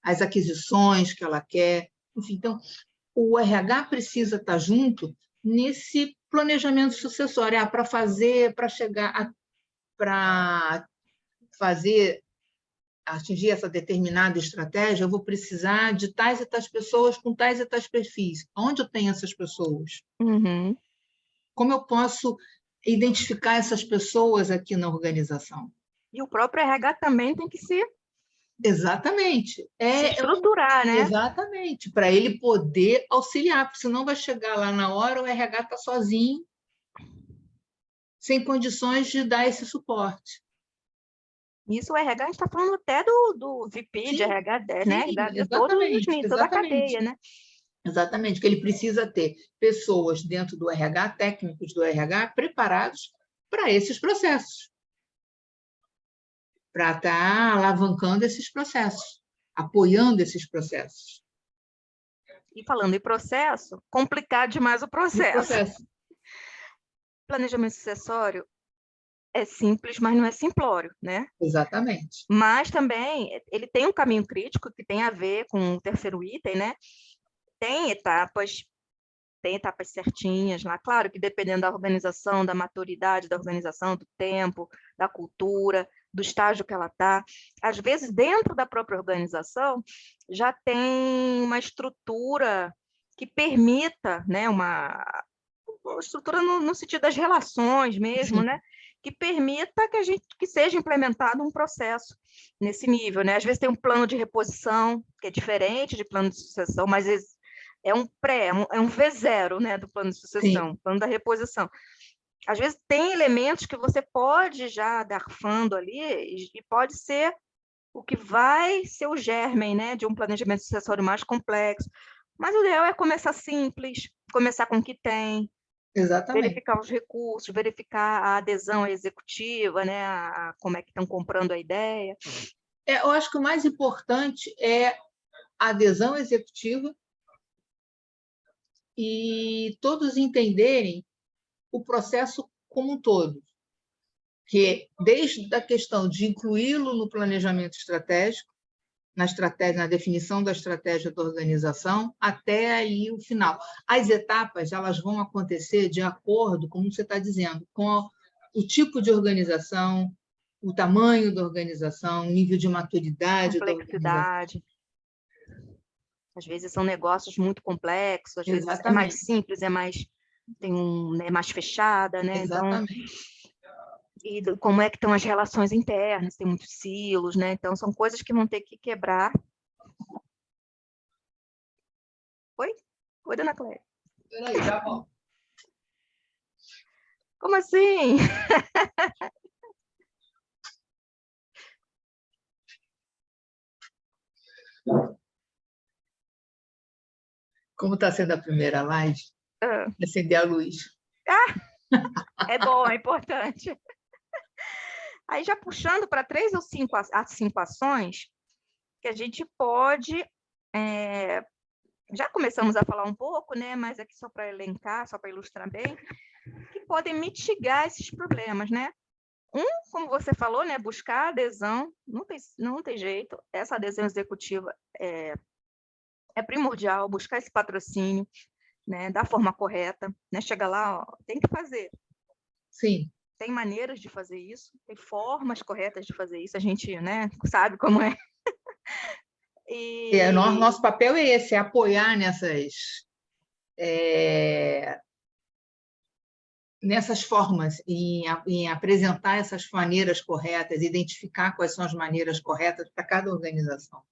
as aquisições que ela quer. Enfim, então, o RH precisa estar junto nesse planejamento sucessório, para atingir essa determinada estratégia, eu vou precisar de tais e tais pessoas com tais e tais perfis. Onde eu tenho essas pessoas? Uhum. Como eu posso identificar essas pessoas aqui na organização? E o próprio RH também tem que se Exatamente. se estruturar, né? Exatamente, para ele poder auxiliar, porque senão vai chegar lá na hora, o RH está sozinho, sem condições de dar esse suporte. Isso, o RH, a gente está falando até do VP Sim, de RH, né? De todos os níveis, toda a exatamente. cadeia, né? Exatamente, que ele precisa ter pessoas dentro do RH, técnicos do RH, preparados para esses processos, para estar alavancando esses processos, apoiando esses processos. E falando em processo, complicar demais o processo. Planejamento sucessório é simples, mas não é simplório, né? Exatamente. Mas também ele tem um caminho crítico que tem a ver com o terceiro item, né? Tem etapas certinhas lá. Claro que dependendo da organização, da maturidade da organização, do tempo, da cultura, do estágio que ela está. Às vezes, dentro da própria organização, já tem uma estrutura que permita, né, uma estrutura no sentido das relações mesmo, Sim. né? Que permita que seja implementado um processo nesse nível, né? Às vezes tem um plano de reposição, que é diferente de plano de sucessão, mas é um V0, né, do plano de sucessão, plano da reposição. Às vezes tem elementos que você pode já garfando ali e pode ser o que vai ser o germen, né, de um planejamento sucessório mais complexo. Mas o ideal é começar simples, começar com o que tem, exatamente, verificar os recursos, verificar a adesão executiva, né, como é que estão comprando a ideia. Eu acho que o mais importante é a adesão executiva e todos entenderem o processo como um todo, que desde a questão de incluí-lo no planejamento estratégico, na definição da estratégia da organização, até aí o final. As etapas elas vão acontecer de acordo, como você está dizendo, com o tipo de organização, o tamanho da organização, o nível de maturidade da organização. Às vezes são negócios muito complexos, às vezes é mais simples, é mais fechada, né? Exatamente. Então, e como é que estão as relações internas, tem muitos silos, né? Então, são coisas que vão ter que quebrar. Oi, dona Cléia? Peraí, já volto. Como assim? Como está sendo a primeira live, acender a luz. É bom, é importante. Aí, já puxando para 3 ou 5 ações, que a gente pode... já começamos a falar um pouco, né? Mas aqui só para elencar, só para ilustrar bem, que podem mitigar esses problemas, né? Como você falou, né? Buscar adesão, não tem jeito. Essa adesão executiva é primordial, buscar esse patrocínio, né? Da forma correta, né? Chega lá, ó, tem que fazer. Sim. Tem maneiras de fazer isso, tem formas corretas de fazer isso, a gente, né, sabe como é. Nosso papel é esse, é apoiar nessas formas, em apresentar essas maneiras corretas, identificar quais são as maneiras corretas para cada organização.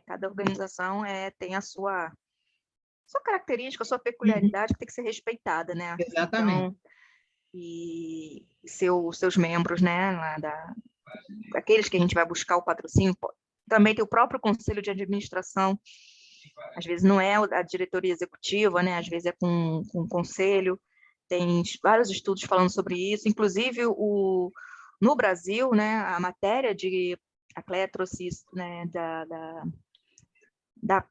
Cada organização tem a sua característica, a sua peculiaridade que tem que ser respeitada, né? Exatamente. Então, e seus membros, né, aqueles que a gente vai buscar o patrocínio, também tem o próprio conselho de administração, às vezes não é a diretoria executiva, né, às vezes é com o conselho, tem vários estudos falando sobre isso, inclusive no Brasil, né, a matéria a Cléia trouxe isso, né,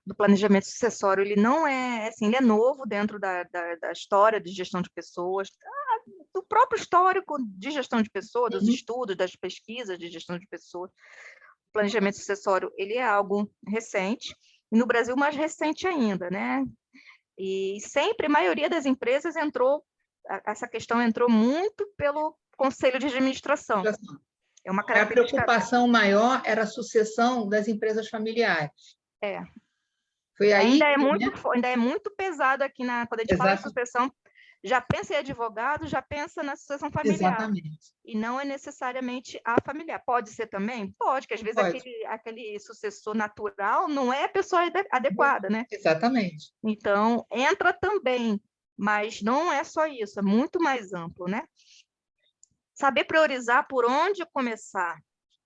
do planejamento sucessório, ele não é, assim, ele é novo dentro da história de gestão de pessoas, do próprio histórico de gestão de pessoas, dos estudos, das pesquisas de gestão de pessoas. O planejamento sucessório, ele é algo recente, e no Brasil mais recente ainda, né? E sempre, a maioria das empresas essa questão entrou muito pelo conselho de administração. É uma característica... A preocupação maior era a sucessão das empresas familiares. Foi aí ainda é muito pesado aqui, quando a gente fala em sucessão, já pensa em advogado, já pensa na sucessão familiar. Exatamente. E não é necessariamente a familiar. Pode ser também? Pode, que às vezes aquele sucessor natural não é a pessoa adequada, né? Exatamente. Então, entra também, mas não é só isso, é muito mais amplo, né? Saber priorizar por onde começar,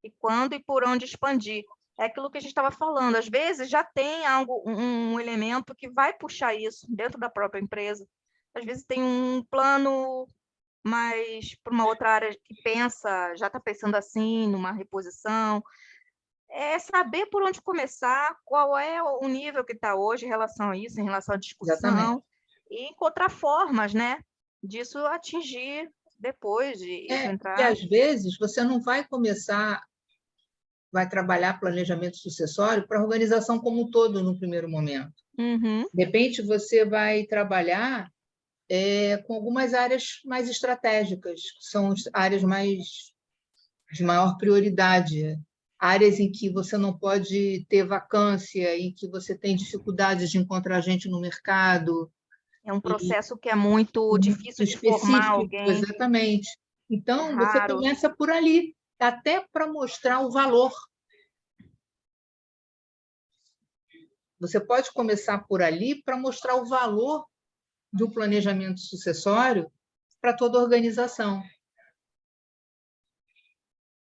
e quando e por onde expandir. É aquilo que a gente estava falando, às vezes já tem um elemento que vai puxar isso dentro da própria empresa. Às vezes tem um plano mais para uma outra área que já está pensando assim, numa reposição. É saber por onde começar, qual é o nível que está hoje em relação a isso, em relação à discussão, exatamente. E encontrar formas, né, disso atingir depois de entrar. E às vezes você não vai trabalhar planejamento sucessório para a organização como um todo no primeiro momento. De repente, você vai trabalhar com algumas áreas mais estratégicas, que são áreas de maior prioridade, áreas em que você não pode ter vacância, em que você tem dificuldades de encontrar gente no mercado. É um processo que é muito difícil de formar alguém. Exatamente. Então, você começa por ali, até para mostrar o valor. Você pode começar por ali para mostrar o valor do planejamento sucessório para toda a organização.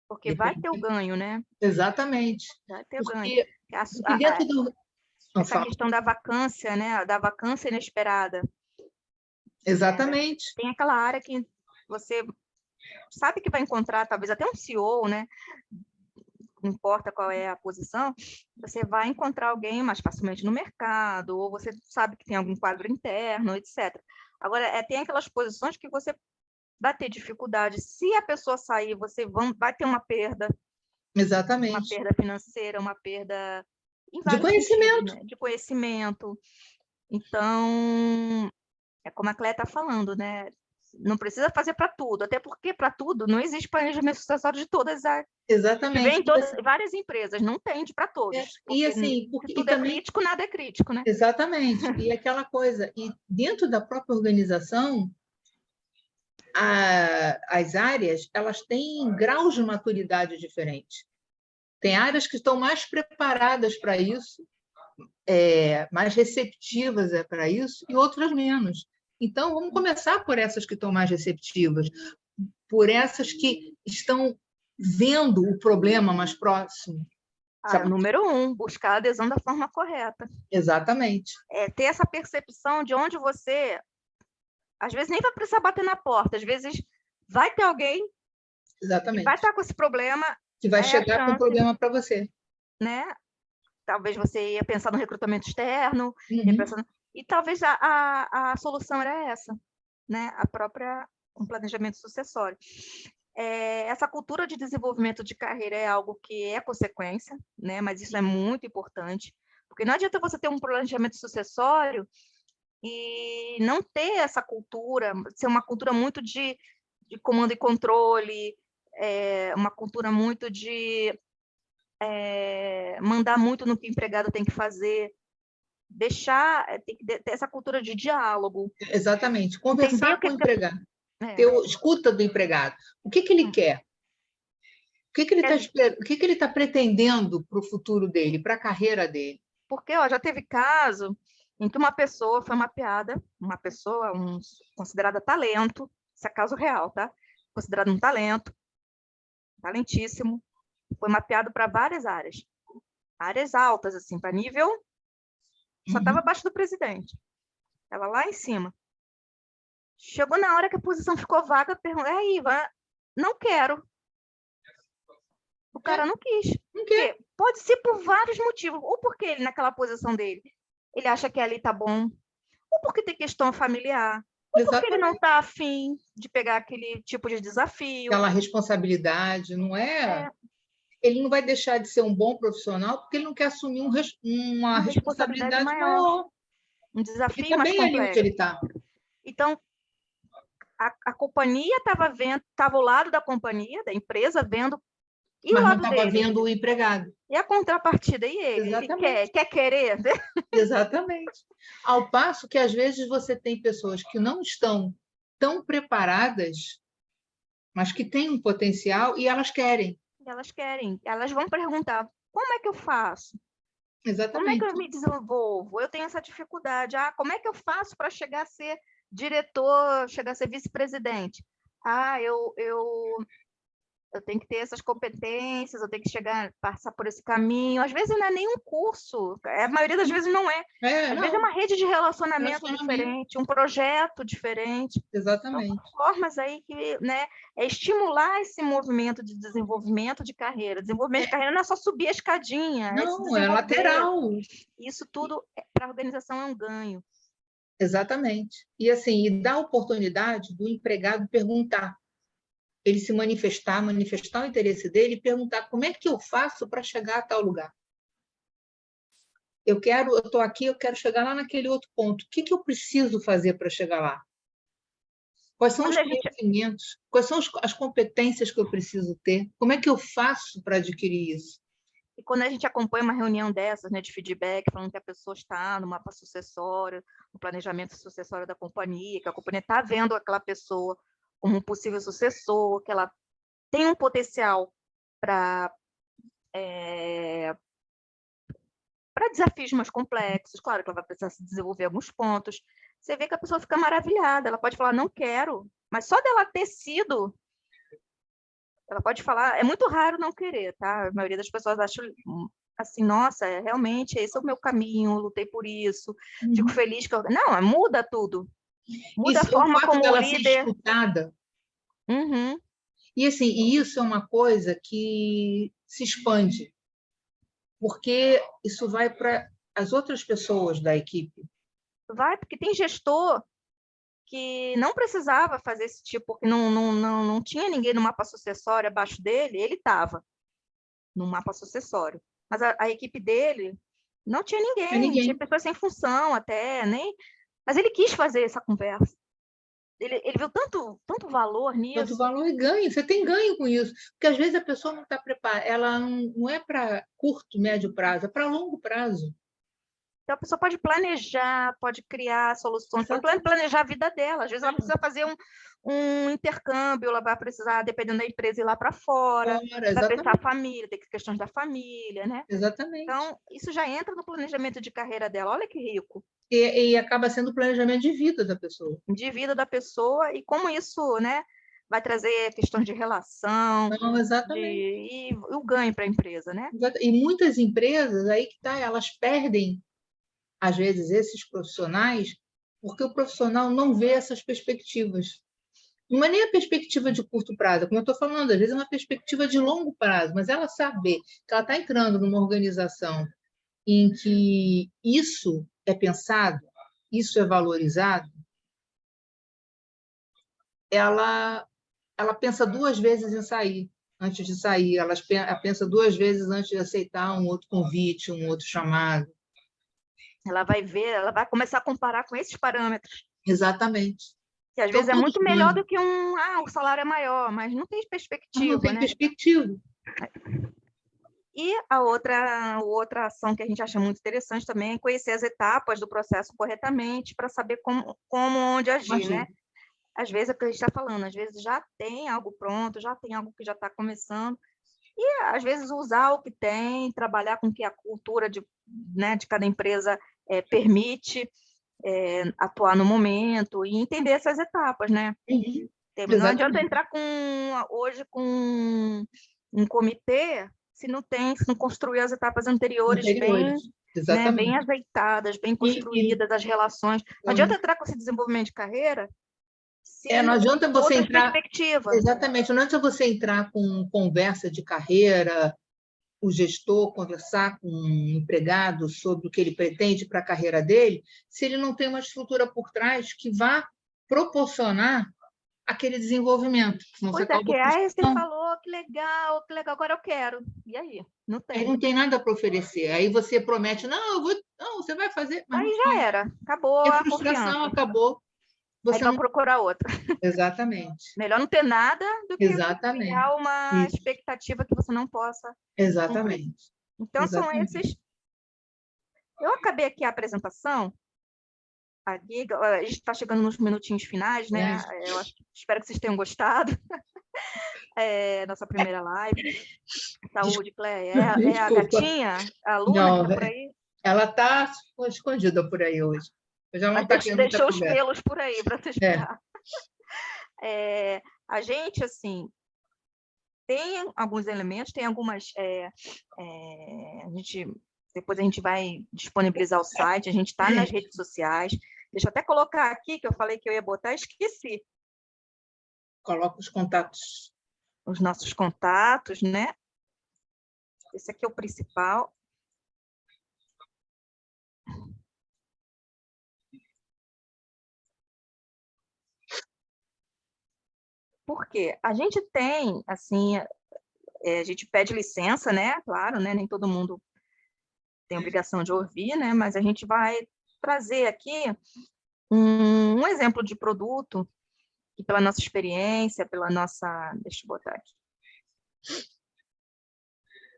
Porque vai ter o ganho, né? Exatamente. Vai ter o ganho. Essa questão da vacância, né? Da vacância inesperada. Exatamente. Tem aquela área que você sabe que vai encontrar, talvez até um CEO, né? Não importa qual é a posição, você vai encontrar alguém mais facilmente no mercado, ou você sabe que tem algum quadro interno, etc. Agora, tem aquelas posições que você vai ter dificuldade. Se a pessoa sair, você vai ter uma perda. Exatamente. Uma perda financeira, uma perda de conhecimento. Sentidos, né? De conhecimento. Então, é como a Cléia está falando, né? Não precisa fazer para tudo, até porque para tudo não existe planejamento sucessório de todas as... Exatamente. Que vem em várias empresas, não tem para todos. E assim, se tudo é crítico, nada é crítico, né? Exatamente. E aquela coisa, e dentro da própria organização, as áreas, elas têm graus de maturidade diferentes. Tem áreas que estão mais preparadas para isso, mais receptivas para isso, e outras menos. Então, vamos começar por essas que estão mais receptivas, por essas que estão vendo o problema mais próximo. Número 1, buscar a adesão da forma correta. Exatamente. Ter essa percepção de onde você... Às vezes nem vai precisar bater na porta, às vezes vai ter alguém Exatamente. que vai estar com esse problema... Que vai chegar com o problema para você. Né? talvez você ia pensar no recrutamento externo, ia Uhum. pensar e talvez a solução era essa, né? Um planejamento sucessório. Essa cultura de desenvolvimento de carreira é algo que é consequência, né? Mas isso é muito importante, porque não adianta você ter um planejamento sucessório e não ter essa cultura, ser uma cultura muito de comando e controle, uma cultura muito de mandar muito no que o empregado tem que fazer, tem que ter essa cultura de diálogo. Exatamente. Entender Conversar o com o empregado. é. Ter escuta do empregado. O que ele quer? O que ele É, está pretendendo para o futuro dele, para a carreira dele? Porque já teve caso em que uma pessoa foi mapeada, uma pessoa considerada talento, isso é caso real, tá? Considerado um talento, talentíssimo, foi mapeado para várias áreas altas, assim, para nível, só estava abaixo do presidente, estava lá em cima. Chegou na hora que a posição ficou vaga, perguntou, Ivan, não quero. O cara não quis. Não quer. Pode ser por vários motivos, ou porque ele, naquela posição dele, ele acha que ali tá bom, ou porque tem questão familiar, ou porque ele não Exatamente. está afim de pegar aquele tipo de desafio. Aquela responsabilidade, não é? É Ele não vai deixar de ser um bom profissional porque ele não quer assumir uma uma responsabilidade responsabilidade maior, maior. um Ele desafio está mais bem ali onde complexo. ele está. Então, a companhia estava ao lado da companhia, da empresa, vendo, e o Mas não lado estava dele? vendo o empregado. E a contrapartida? E ele? Ele Exatamente. quer querer? Exatamente. Ao passo que, às vezes, você tem pessoas que não estão tão preparadas, mas que têm um potencial e elas querem. Elas querem, elas vão perguntar, como é que eu faço? Como é que eu Exatamente. me desenvolvo? Eu tenho essa dificuldade. Como é que eu faço para chegar a ser diretor, chegar a ser vice-presidente? Eu tenho que ter essas competências, eu tenho que passar por esse caminho. Às vezes não é nem um curso, a maioria das vezes não é. Às vezes é Não, uma rede de relacionamento relacionamento. diferente, um projeto diferente. Então, Exatamente. são formas aí que, né, é estimular esse movimento de desenvolvimento de carreira. Desenvolvimento de carreira não é só subir a escadinha, é se Não, é desenvolver. lateral. Isso tudo, para a organização, é um ganho. Exatamente. E assim, e dá a oportunidade do empregado perguntar, ele se manifestar o interesse dele e perguntar como é que eu faço para chegar a tal lugar. Eu estou aqui, eu quero chegar lá naquele outro ponto. O que eu preciso fazer para chegar lá? Quais são os Quando a gente, conhecimentos? Quais são as competências que eu preciso ter? Como é que eu faço para adquirir isso? e quando a gente acompanha uma reunião dessas, né, de feedback, falando que a pessoa está no mapa sucessório, no planejamento sucessório da companhia, que a companhia está vendo aquela pessoa como um possível sucessor, que ela tem um potencial para desafios mais complexos, claro que ela vai precisar se desenvolver alguns pontos. Você vê que a pessoa fica maravilhada, ela pode falar, não quero, mas só dela ter sido, ela pode falar, é muito raro não querer, tá? A maioria das pessoas acha assim, nossa, realmente esse é o meu caminho, eu lutei por isso, fico feliz que eu... Não, muda tudo. Muda a Isso, o forma fato como o dela ser líder... escutada. Uhum. E assim, e isso é uma coisa que se expande, porque isso vai para as outras pessoas da equipe. Vai, porque tem gestor que não precisava fazer esse tipo, porque não tinha ninguém no mapa sucessório abaixo dele, ele estava no mapa sucessório. Mas a equipe dele não tinha É ninguém, tinha ninguém. pessoas sem função até, nem... Mas ele quis fazer essa conversa. Ele viu tanto valor Tanto nisso. valor e ganho. Você tem ganho com isso. Porque às vezes a pessoa não está preparada, ela não é para curto, médio prazo, é para longo prazo. Então, a pessoa pode planejar, pode criar soluções, pode Exatamente. planejar a vida dela. Às vezes ela precisa fazer um intercâmbio, ela vai precisar, dependendo da empresa, ir lá para fora, Fora, vai pensar a exatamente. família, tem questões da família, né? Exatamente. Então, isso já entra no planejamento de carreira dela. Olha que rico. E acaba sendo o planejamento de vida da pessoa. De vida da pessoa e como isso, né, vai trazer questões de relação, Não, exatamente. e o ganho para a empresa, né? E muitas empresas, aí que tá, elas perdem, às vezes, esses profissionais, porque o profissional não vê essas perspectivas. Não é nem a perspectiva de curto prazo, como eu estou falando, às vezes é uma perspectiva de longo prazo, mas ela saber que ela está entrando numa organização em que isso é pensado, isso é valorizado, ela pensa duas vezes em sair, antes de sair. Ela pensa duas vezes antes de aceitar um outro convite, um outro chamado. Ela vai ver, ela vai começar a comparar com esses parâmetros. Exatamente. Que às Então, vezes é todos muito melhor nós. do que o salário é maior, mas não tem Mas perspectiva, não tem né? perspectiva. E a outra ação que a gente acha muito interessante também é conhecer as etapas do processo corretamente para saber como onde agir, né? Às vezes é o que a gente está falando, às vezes já tem algo pronto, já tem algo que já está começando, e às vezes usar o que tem, trabalhar com o que a cultura de cada empresa permite, atuar no momento e entender essas etapas, né? Uhum. Não adianta Exatamente. entrar hoje com um comitê se não construir as etapas anteriores bem, né, bem Exatamente. azeitadas, bem E, construídas, as relações. Não adianta entrar com esse desenvolvimento de carreira se não não tem adianta você outras entrar. perspectivas. Exatamente. Não adianta você entrar com conversa de carreira, o gestor conversar com um empregado sobre o que ele pretende para a carreira dele, se ele não tem uma estrutura por trás que vá proporcionar aquele desenvolvimento. Senão você Pois é, acaba você frustrando. falou, que legal, agora eu quero. E aí? Não Aí tem. não tem nada para oferecer. Aí você promete, não, eu vou, não, você vai fazer, mas não Aí já faz. era, acabou E a a frustração confiança. acabou. Aí Você vai não. procurar outra. Exatamente. Melhor não ter nada do que Exatamente. criar uma Isso. expectativa que você não possa cumprir. Exatamente. Então, são Exatamente. esses. Eu acabei aqui a apresentação, a Giga, a gente está chegando nos minutinhos finais, né? Espero que vocês tenham gostado. Nossa primeira live. Saúde, Cléia. É a Desculpa. gatinha, a Luna, que Não, está por aí? ela está escondida por aí hoje. Eu já não Mas está querendo muita deixou os conversa. pelos por aí para você espiar. A gente, assim, tem alguns elementos, tem algumas. Depois a gente vai disponibilizar o site, a gente está nas redes sociais. Deixa eu até colocar aqui, que eu falei que eu ia botar, esqueci. Coloca os contatos. Os nossos contatos, né? Esse aqui é o principal. Por quê? A gente tem, assim, a gente pede licença, né? Claro, né? Nem todo mundo tem obrigação de ouvir, né? Mas a gente vai trazer aqui um exemplo de produto que, pela nossa experiência, pela nossa... Deixa eu botar aqui.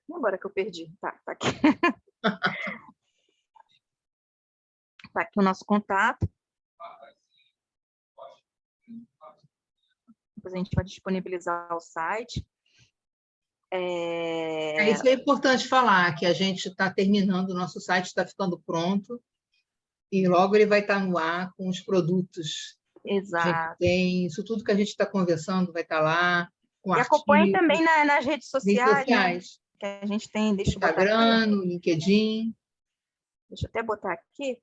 Agora que eu perdi. Tá aqui. Tá aqui o nosso contato. Depois a gente vai disponibilizar o site. Isso é importante falar, que a gente está terminando, o nosso site está ficando pronto, e logo ele vai estar no ar com os produtos. Exato. A gente tem isso tudo que a gente está conversando, vai estar lá, com e acompanhe artigos, também nas redes sociais, né? Que a gente tem, deixa eu botar aqui. Instagram, no LinkedIn. Deixa eu até botar aqui.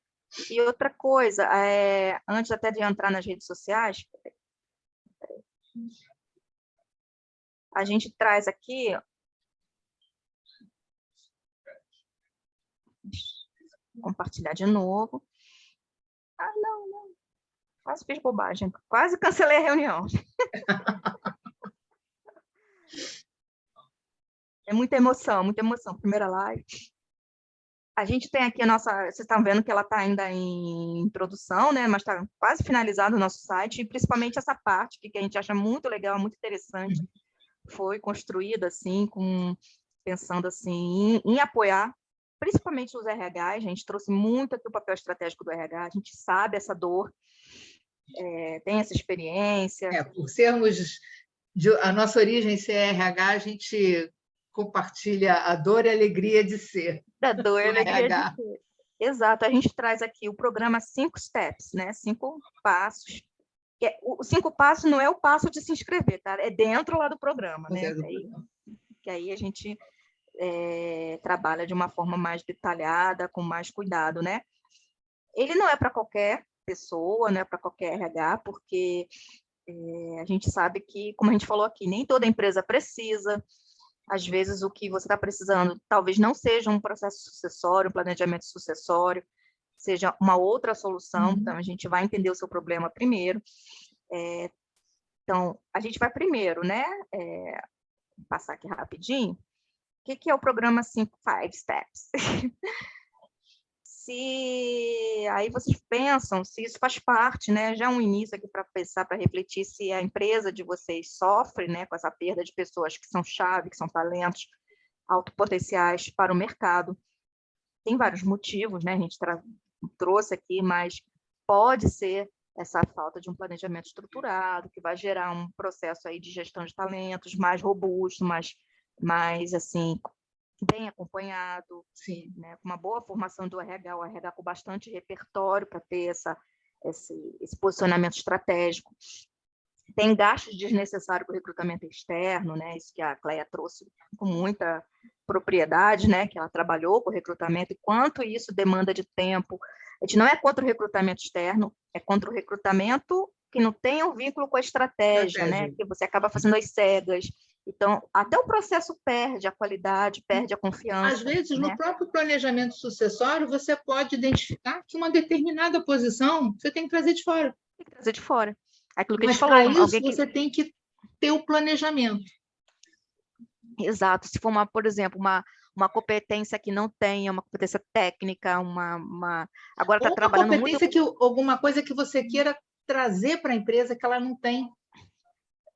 E outra coisa, antes até de entrar nas redes sociais, a gente traz aqui... Vou compartilhar de novo. Não. Quase fiz bobagem. Quase cancelei a reunião. É muita emoção. Primeira live. A gente tem aqui a nossa... Vocês estão vendo que ela está ainda em produção, né? Mas está quase finalizado o nosso site, e principalmente essa parte que a gente acha muito legal, muito interessante. Foi construída assim, pensando assim, em apoiar, principalmente os RH. A gente trouxe muito aqui o papel estratégico do RH, a gente sabe essa dor, tem essa experiência. Por sermos... A nossa origem ser RH, a gente compartilha a dor e a alegria de ser. Da dor e a alegria de ser. Exato, a gente traz aqui o programa 5 Steps, né? 5 passos. O 5 passos não é o passo de se inscrever, tá? É dentro lá do programa, né? Que aí a gente trabalha de uma forma mais detalhada, com mais cuidado, né? Ele não é para qualquer pessoa, não é para qualquer RH, porque a gente sabe que, como a gente falou aqui, nem toda empresa precisa, Às vezes, o que você está precisando talvez não seja um processo sucessório, um planejamento sucessório, seja uma outra solução. Então, a gente vai entender o seu problema primeiro. Então, a gente vai primeiro, né? Vou passar aqui rapidinho. O que é o programa 5 Steps? Aí vocês pensam se isso faz parte, né? Já um início aqui para pensar, para refletir se a empresa de vocês sofre, né, com essa perda de pessoas que são chave, que são talentos autopotenciais para o mercado. Tem vários motivos, né? A gente trouxe aqui, mas pode ser essa falta de um planejamento estruturado, que vai gerar um processo aí de gestão de talentos mais robusto, mais assim, bem acompanhado, Sim. Né, com uma boa formação do RH, o RH com bastante repertório para ter esse posicionamento estratégico. Tem gastos desnecessários com o recrutamento externo, né? Isso que a Cleia trouxe com muita propriedade, né? Que ela trabalhou com o recrutamento, e quanto isso demanda de tempo. A gente não é contra o recrutamento externo, é contra o recrutamento que não tem um vínculo com a estratégia, né? Que você acaba fazendo às cegas. Então, até o processo perde a qualidade, perde a confiança. Às vezes, né? no próprio planejamento sucessório, você pode identificar que uma determinada posição você tem que trazer de fora. Tem que trazer de fora. Aquilo que a Mas gente falou. para isso, você tem que ter o planejamento. Exato. Se for, por exemplo, uma competência que não tenha, uma competência técnica, agora está trabalhando muito... Ou uma competência, alguma coisa que você queira trazer para a empresa que ela não tem.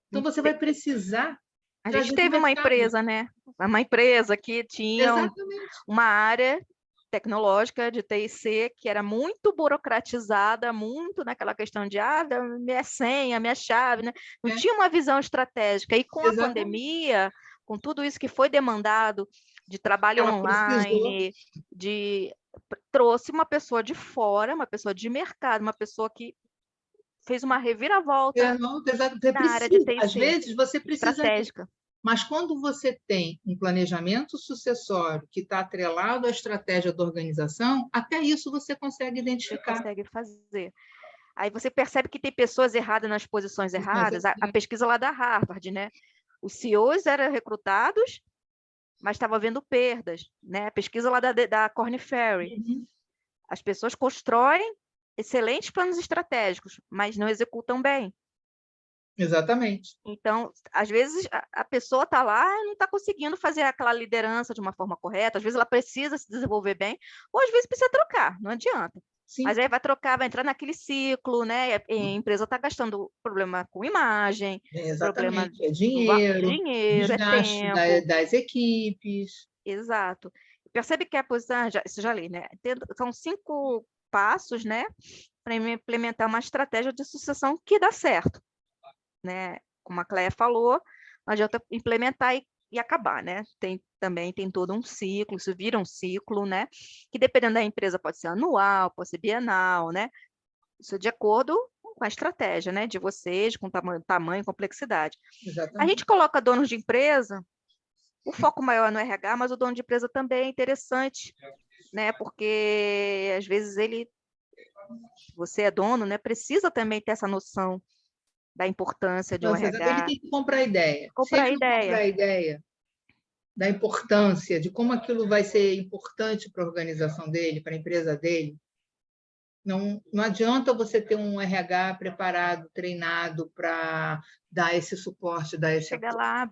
Então, você vai precisar... A gente teve uma empresa, né? Uma empresa que tinha uma área tecnológica de TIC que era muito burocratizada, muito naquela questão de minha senha, minha chave, né? Não tinha uma visão estratégica. E com a pandemia, com tudo isso que foi demandado de trabalho online, trouxe uma pessoa de fora, uma pessoa de mercado, uma pessoa que fez uma reviravolta na área de TIC. Às vezes, você precisa... estratégica. Mas quando você tem um planejamento sucessório que está atrelado à estratégia da organização, até isso você consegue identificar. Você consegue fazer. Aí você percebe que tem pessoas erradas nas posições erradas. A pesquisa lá da Harvard, né? Os CEOs eram recrutados, mas estava havendo perdas, né? A pesquisa lá da Korn Ferry. As pessoas constroem excelentes planos estratégicos, mas não executam bem. Exatamente. Então, às vezes, a pessoa está lá e não está conseguindo fazer aquela liderança de uma forma correta, às vezes ela precisa se desenvolver bem, ou às vezes precisa trocar, não adianta. Sim. Mas aí vai trocar, vai entrar naquele ciclo, né? A empresa está gastando problema com imagem, problema dinheiro, desgaste das equipes. Exato. Percebe que a posição, isso já li, né? São 5 passos, né, para implementar uma estratégia de sucessão que dá certo. Né? Como a Cleia falou, não adianta implementar e acabar, né? Também tem todo um ciclo, isso vira um ciclo, né? Que dependendo da empresa pode ser anual, pode ser bienal, né? Isso é de acordo com a estratégia, né? De vocês, com tamanho e complexidade. Exatamente. A gente coloca donos de empresa, o foco maior é no RH, mas o dono de empresa também é interessante, né? Porque às vezes você é dono, né? Precisa também ter essa noção da importância de um RH. Ele tem que comprar a ideia. Comprar a ideia da importância, de como aquilo vai ser importante para a organização dele, para a empresa dele. Não adianta você ter um RH preparado, treinado para dar esse suporte, dar esse apoio. Chega lá,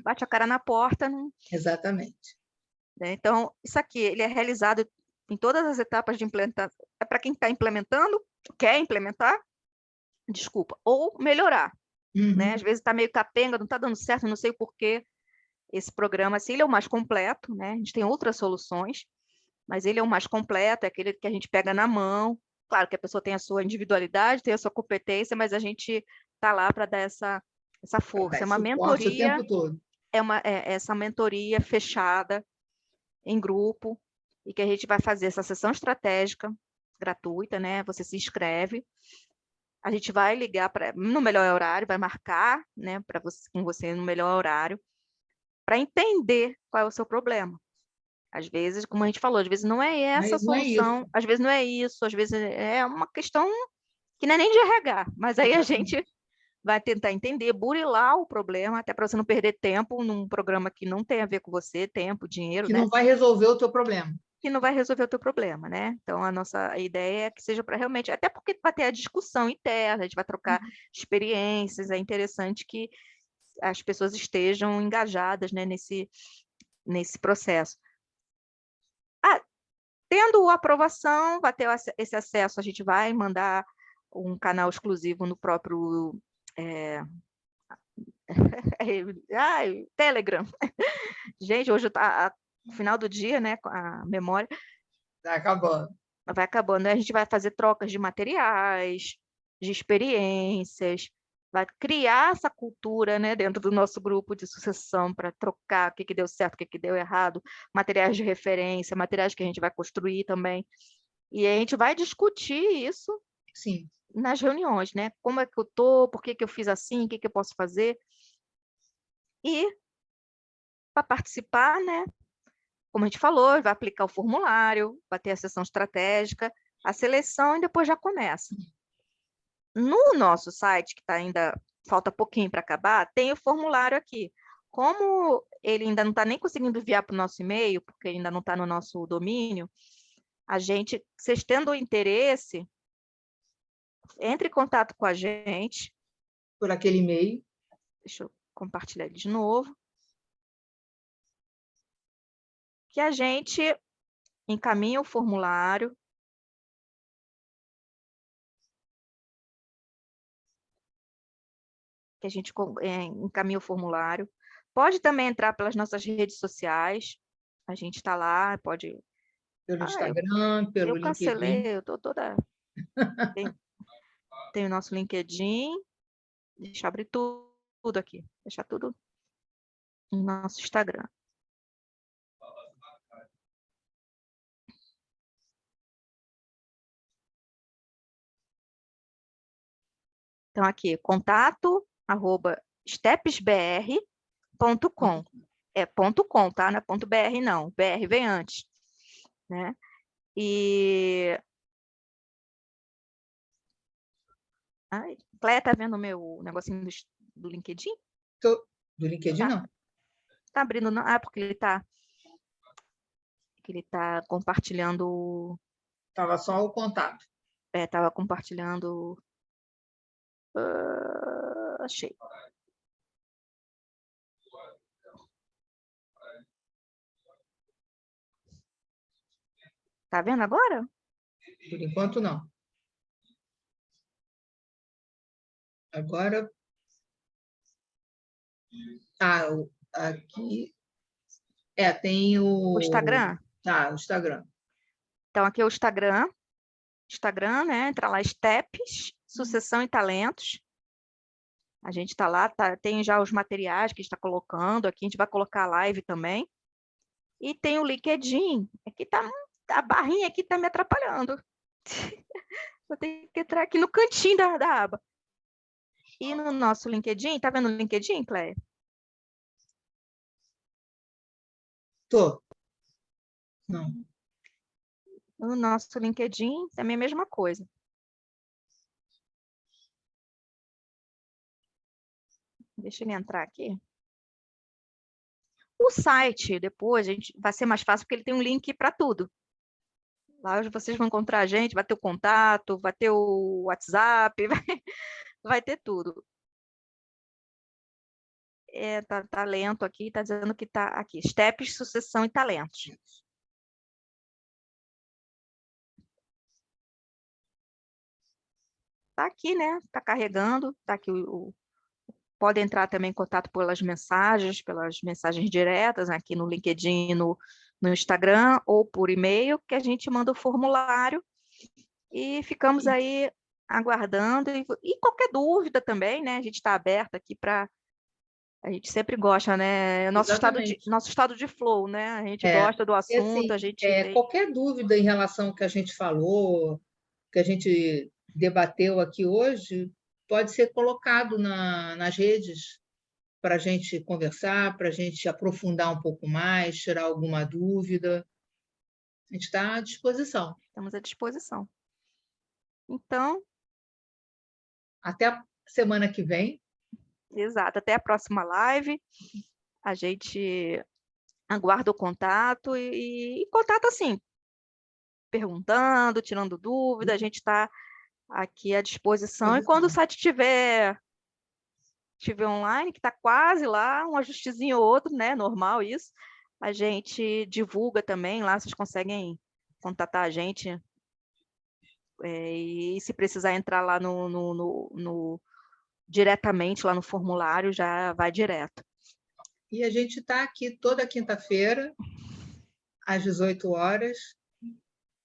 bate a cara na porta. Não... Exatamente. Então, isso aqui ele é realizado em todas as etapas de implementação. É para quem está implementando, quer implementar, ou melhorar. Né? Às vezes está meio capenga, não está dando certo, não sei o porquê. Esse programa, assim, ele é o mais completo, né? A gente tem outras soluções, mas ele é o mais completo, é aquele que a gente pega na mão. Claro que a pessoa tem a sua individualidade, tem a sua competência, mas a gente está lá para dar essa força. É uma mentoria, o tempo todo. Essa mentoria fechada em grupo, e que a gente vai fazer essa sessão estratégica gratuita, né? Você se inscreve. A gente vai ligar no melhor horário, vai marcar, né, com você no melhor horário, para entender qual é o seu problema. Às vezes, como a gente falou, às vezes não é essa a solução, às vezes não é isso, às vezes é uma questão que não é nem de RH, mas aí a gente vai tentar entender, burilar o problema, até para você não perder tempo num programa que não tem a ver com você, tempo, dinheiro, Que né? não vai resolver o teu problema. Que não vai resolver o teu problema, né? Então, a nossa ideia é que seja para realmente, até porque vai ter a discussão interna, a gente vai trocar experiências, é interessante que as pessoas estejam engajadas, né, nesse processo. Tendo a aprovação, vai ter esse acesso, a gente vai mandar um canal exclusivo no próprio Telegram. Gente, hoje tá final do dia, né, a memória Tá acabando. vai acabando, né? A gente vai fazer trocas de materiais, de experiências, vai criar essa cultura, né, dentro do nosso grupo de sucessão para trocar o que deu certo, o que deu errado, materiais de referência, materiais que a gente vai construir também. E a gente vai discutir isso Sim. nas reuniões, né? Como é que eu tô, por que eu fiz assim, o que eu posso fazer. E para participar, né? Como a gente falou, vai aplicar o formulário, vai ter a sessão estratégica, a seleção e depois já começa. No nosso site, que ainda falta pouquinho para acabar, tem o formulário aqui. Como ele ainda não está nem conseguindo enviar para o nosso e-mail, porque ainda não está no nosso domínio, vocês tendo interesse, entre em contato com a gente. Por aquele e-mail. Deixa eu compartilhar ele de novo. Que a gente encaminha o formulário. Que a gente encaminha o formulário. Pode também entrar pelas nossas redes sociais. A gente está lá, pode. Pelo Instagram, pelo Eu LinkedIn. cancelei, eu estou toda. Tem o nosso LinkedIn. Deixa eu abrir tudo aqui. Deixar tudo no nosso Instagram. Então, aqui, contato@stepsbr.com. É .com, tá? Não é .br, não. BR vem antes, né? E... Ai, Cléia, tá vendo o meu negocinho do LinkedIn? Do LinkedIn, não. Tá abrindo, não? Ah, porque ele tá compartilhando. Estava só o contato. Tava compartilhando. Achei. Tá vendo agora? Por enquanto, não. Agora. Aqui. Tem o. O Instagram? Tá, o Instagram. Então, aqui é o Instagram. Instagram, né? Entra lá, Steps, Sucessão e Talentos. A gente está lá, tem já os materiais que a gente está colocando. Aqui a gente vai colocar a live também. E tem o LinkedIn. Aqui a barrinha aqui está me atrapalhando. Vou ter que entrar aqui no cantinho da aba. E no nosso LinkedIn, tá vendo o LinkedIn, Cléia? Tô. Não. No nosso LinkedIn também é a mesma coisa. Deixa ele entrar aqui. O site, depois, vai ser mais fácil, porque ele tem um link para tudo. Lá vocês vão encontrar a gente, vai ter o contato, vai ter o WhatsApp, vai ter tudo. Tá lento aqui, tá dizendo que tá aqui. Steps, Sucessão e Talentos. Tá aqui, né? Tá carregando, tá aqui pode entrar também em contato pelas mensagens diretas, né, aqui no LinkedIn, no Instagram, ou por e-mail, que a gente manda o formulário e ficamos aí aguardando. E qualquer dúvida também, né? A gente está aberto aqui para... A gente sempre gosta, né? Nosso estado de flow, né? A gente gosta do assunto, assim, a gente tem... Qualquer dúvida em relação ao que a gente falou, que a gente debateu aqui hoje, pode ser colocado nas redes para a gente conversar, para a gente aprofundar um pouco mais, tirar alguma dúvida. A gente está à disposição. Estamos à disposição. Então... Até semana que vem. Exato, até a próxima live. A gente aguarda o contato e contato assim, perguntando, tirando dúvida, a gente está aqui à disposição. E quando o site estiver online, que está quase lá, um ajustezinho ou outro, né? Normal isso. A gente divulga também lá, vocês conseguem contatar a gente. E se precisar entrar lá diretamente lá no formulário, já vai direto. E a gente está aqui toda quinta-feira, às 18 horas,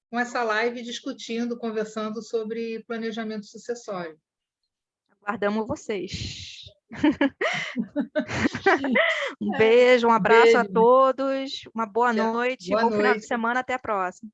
com essa live discutindo, conversando sobre planejamento sucessório. Aguardamos vocês. Um beijo, um abraço a todos, uma boa noite, Boa bom final de noite. semana, até a próxima.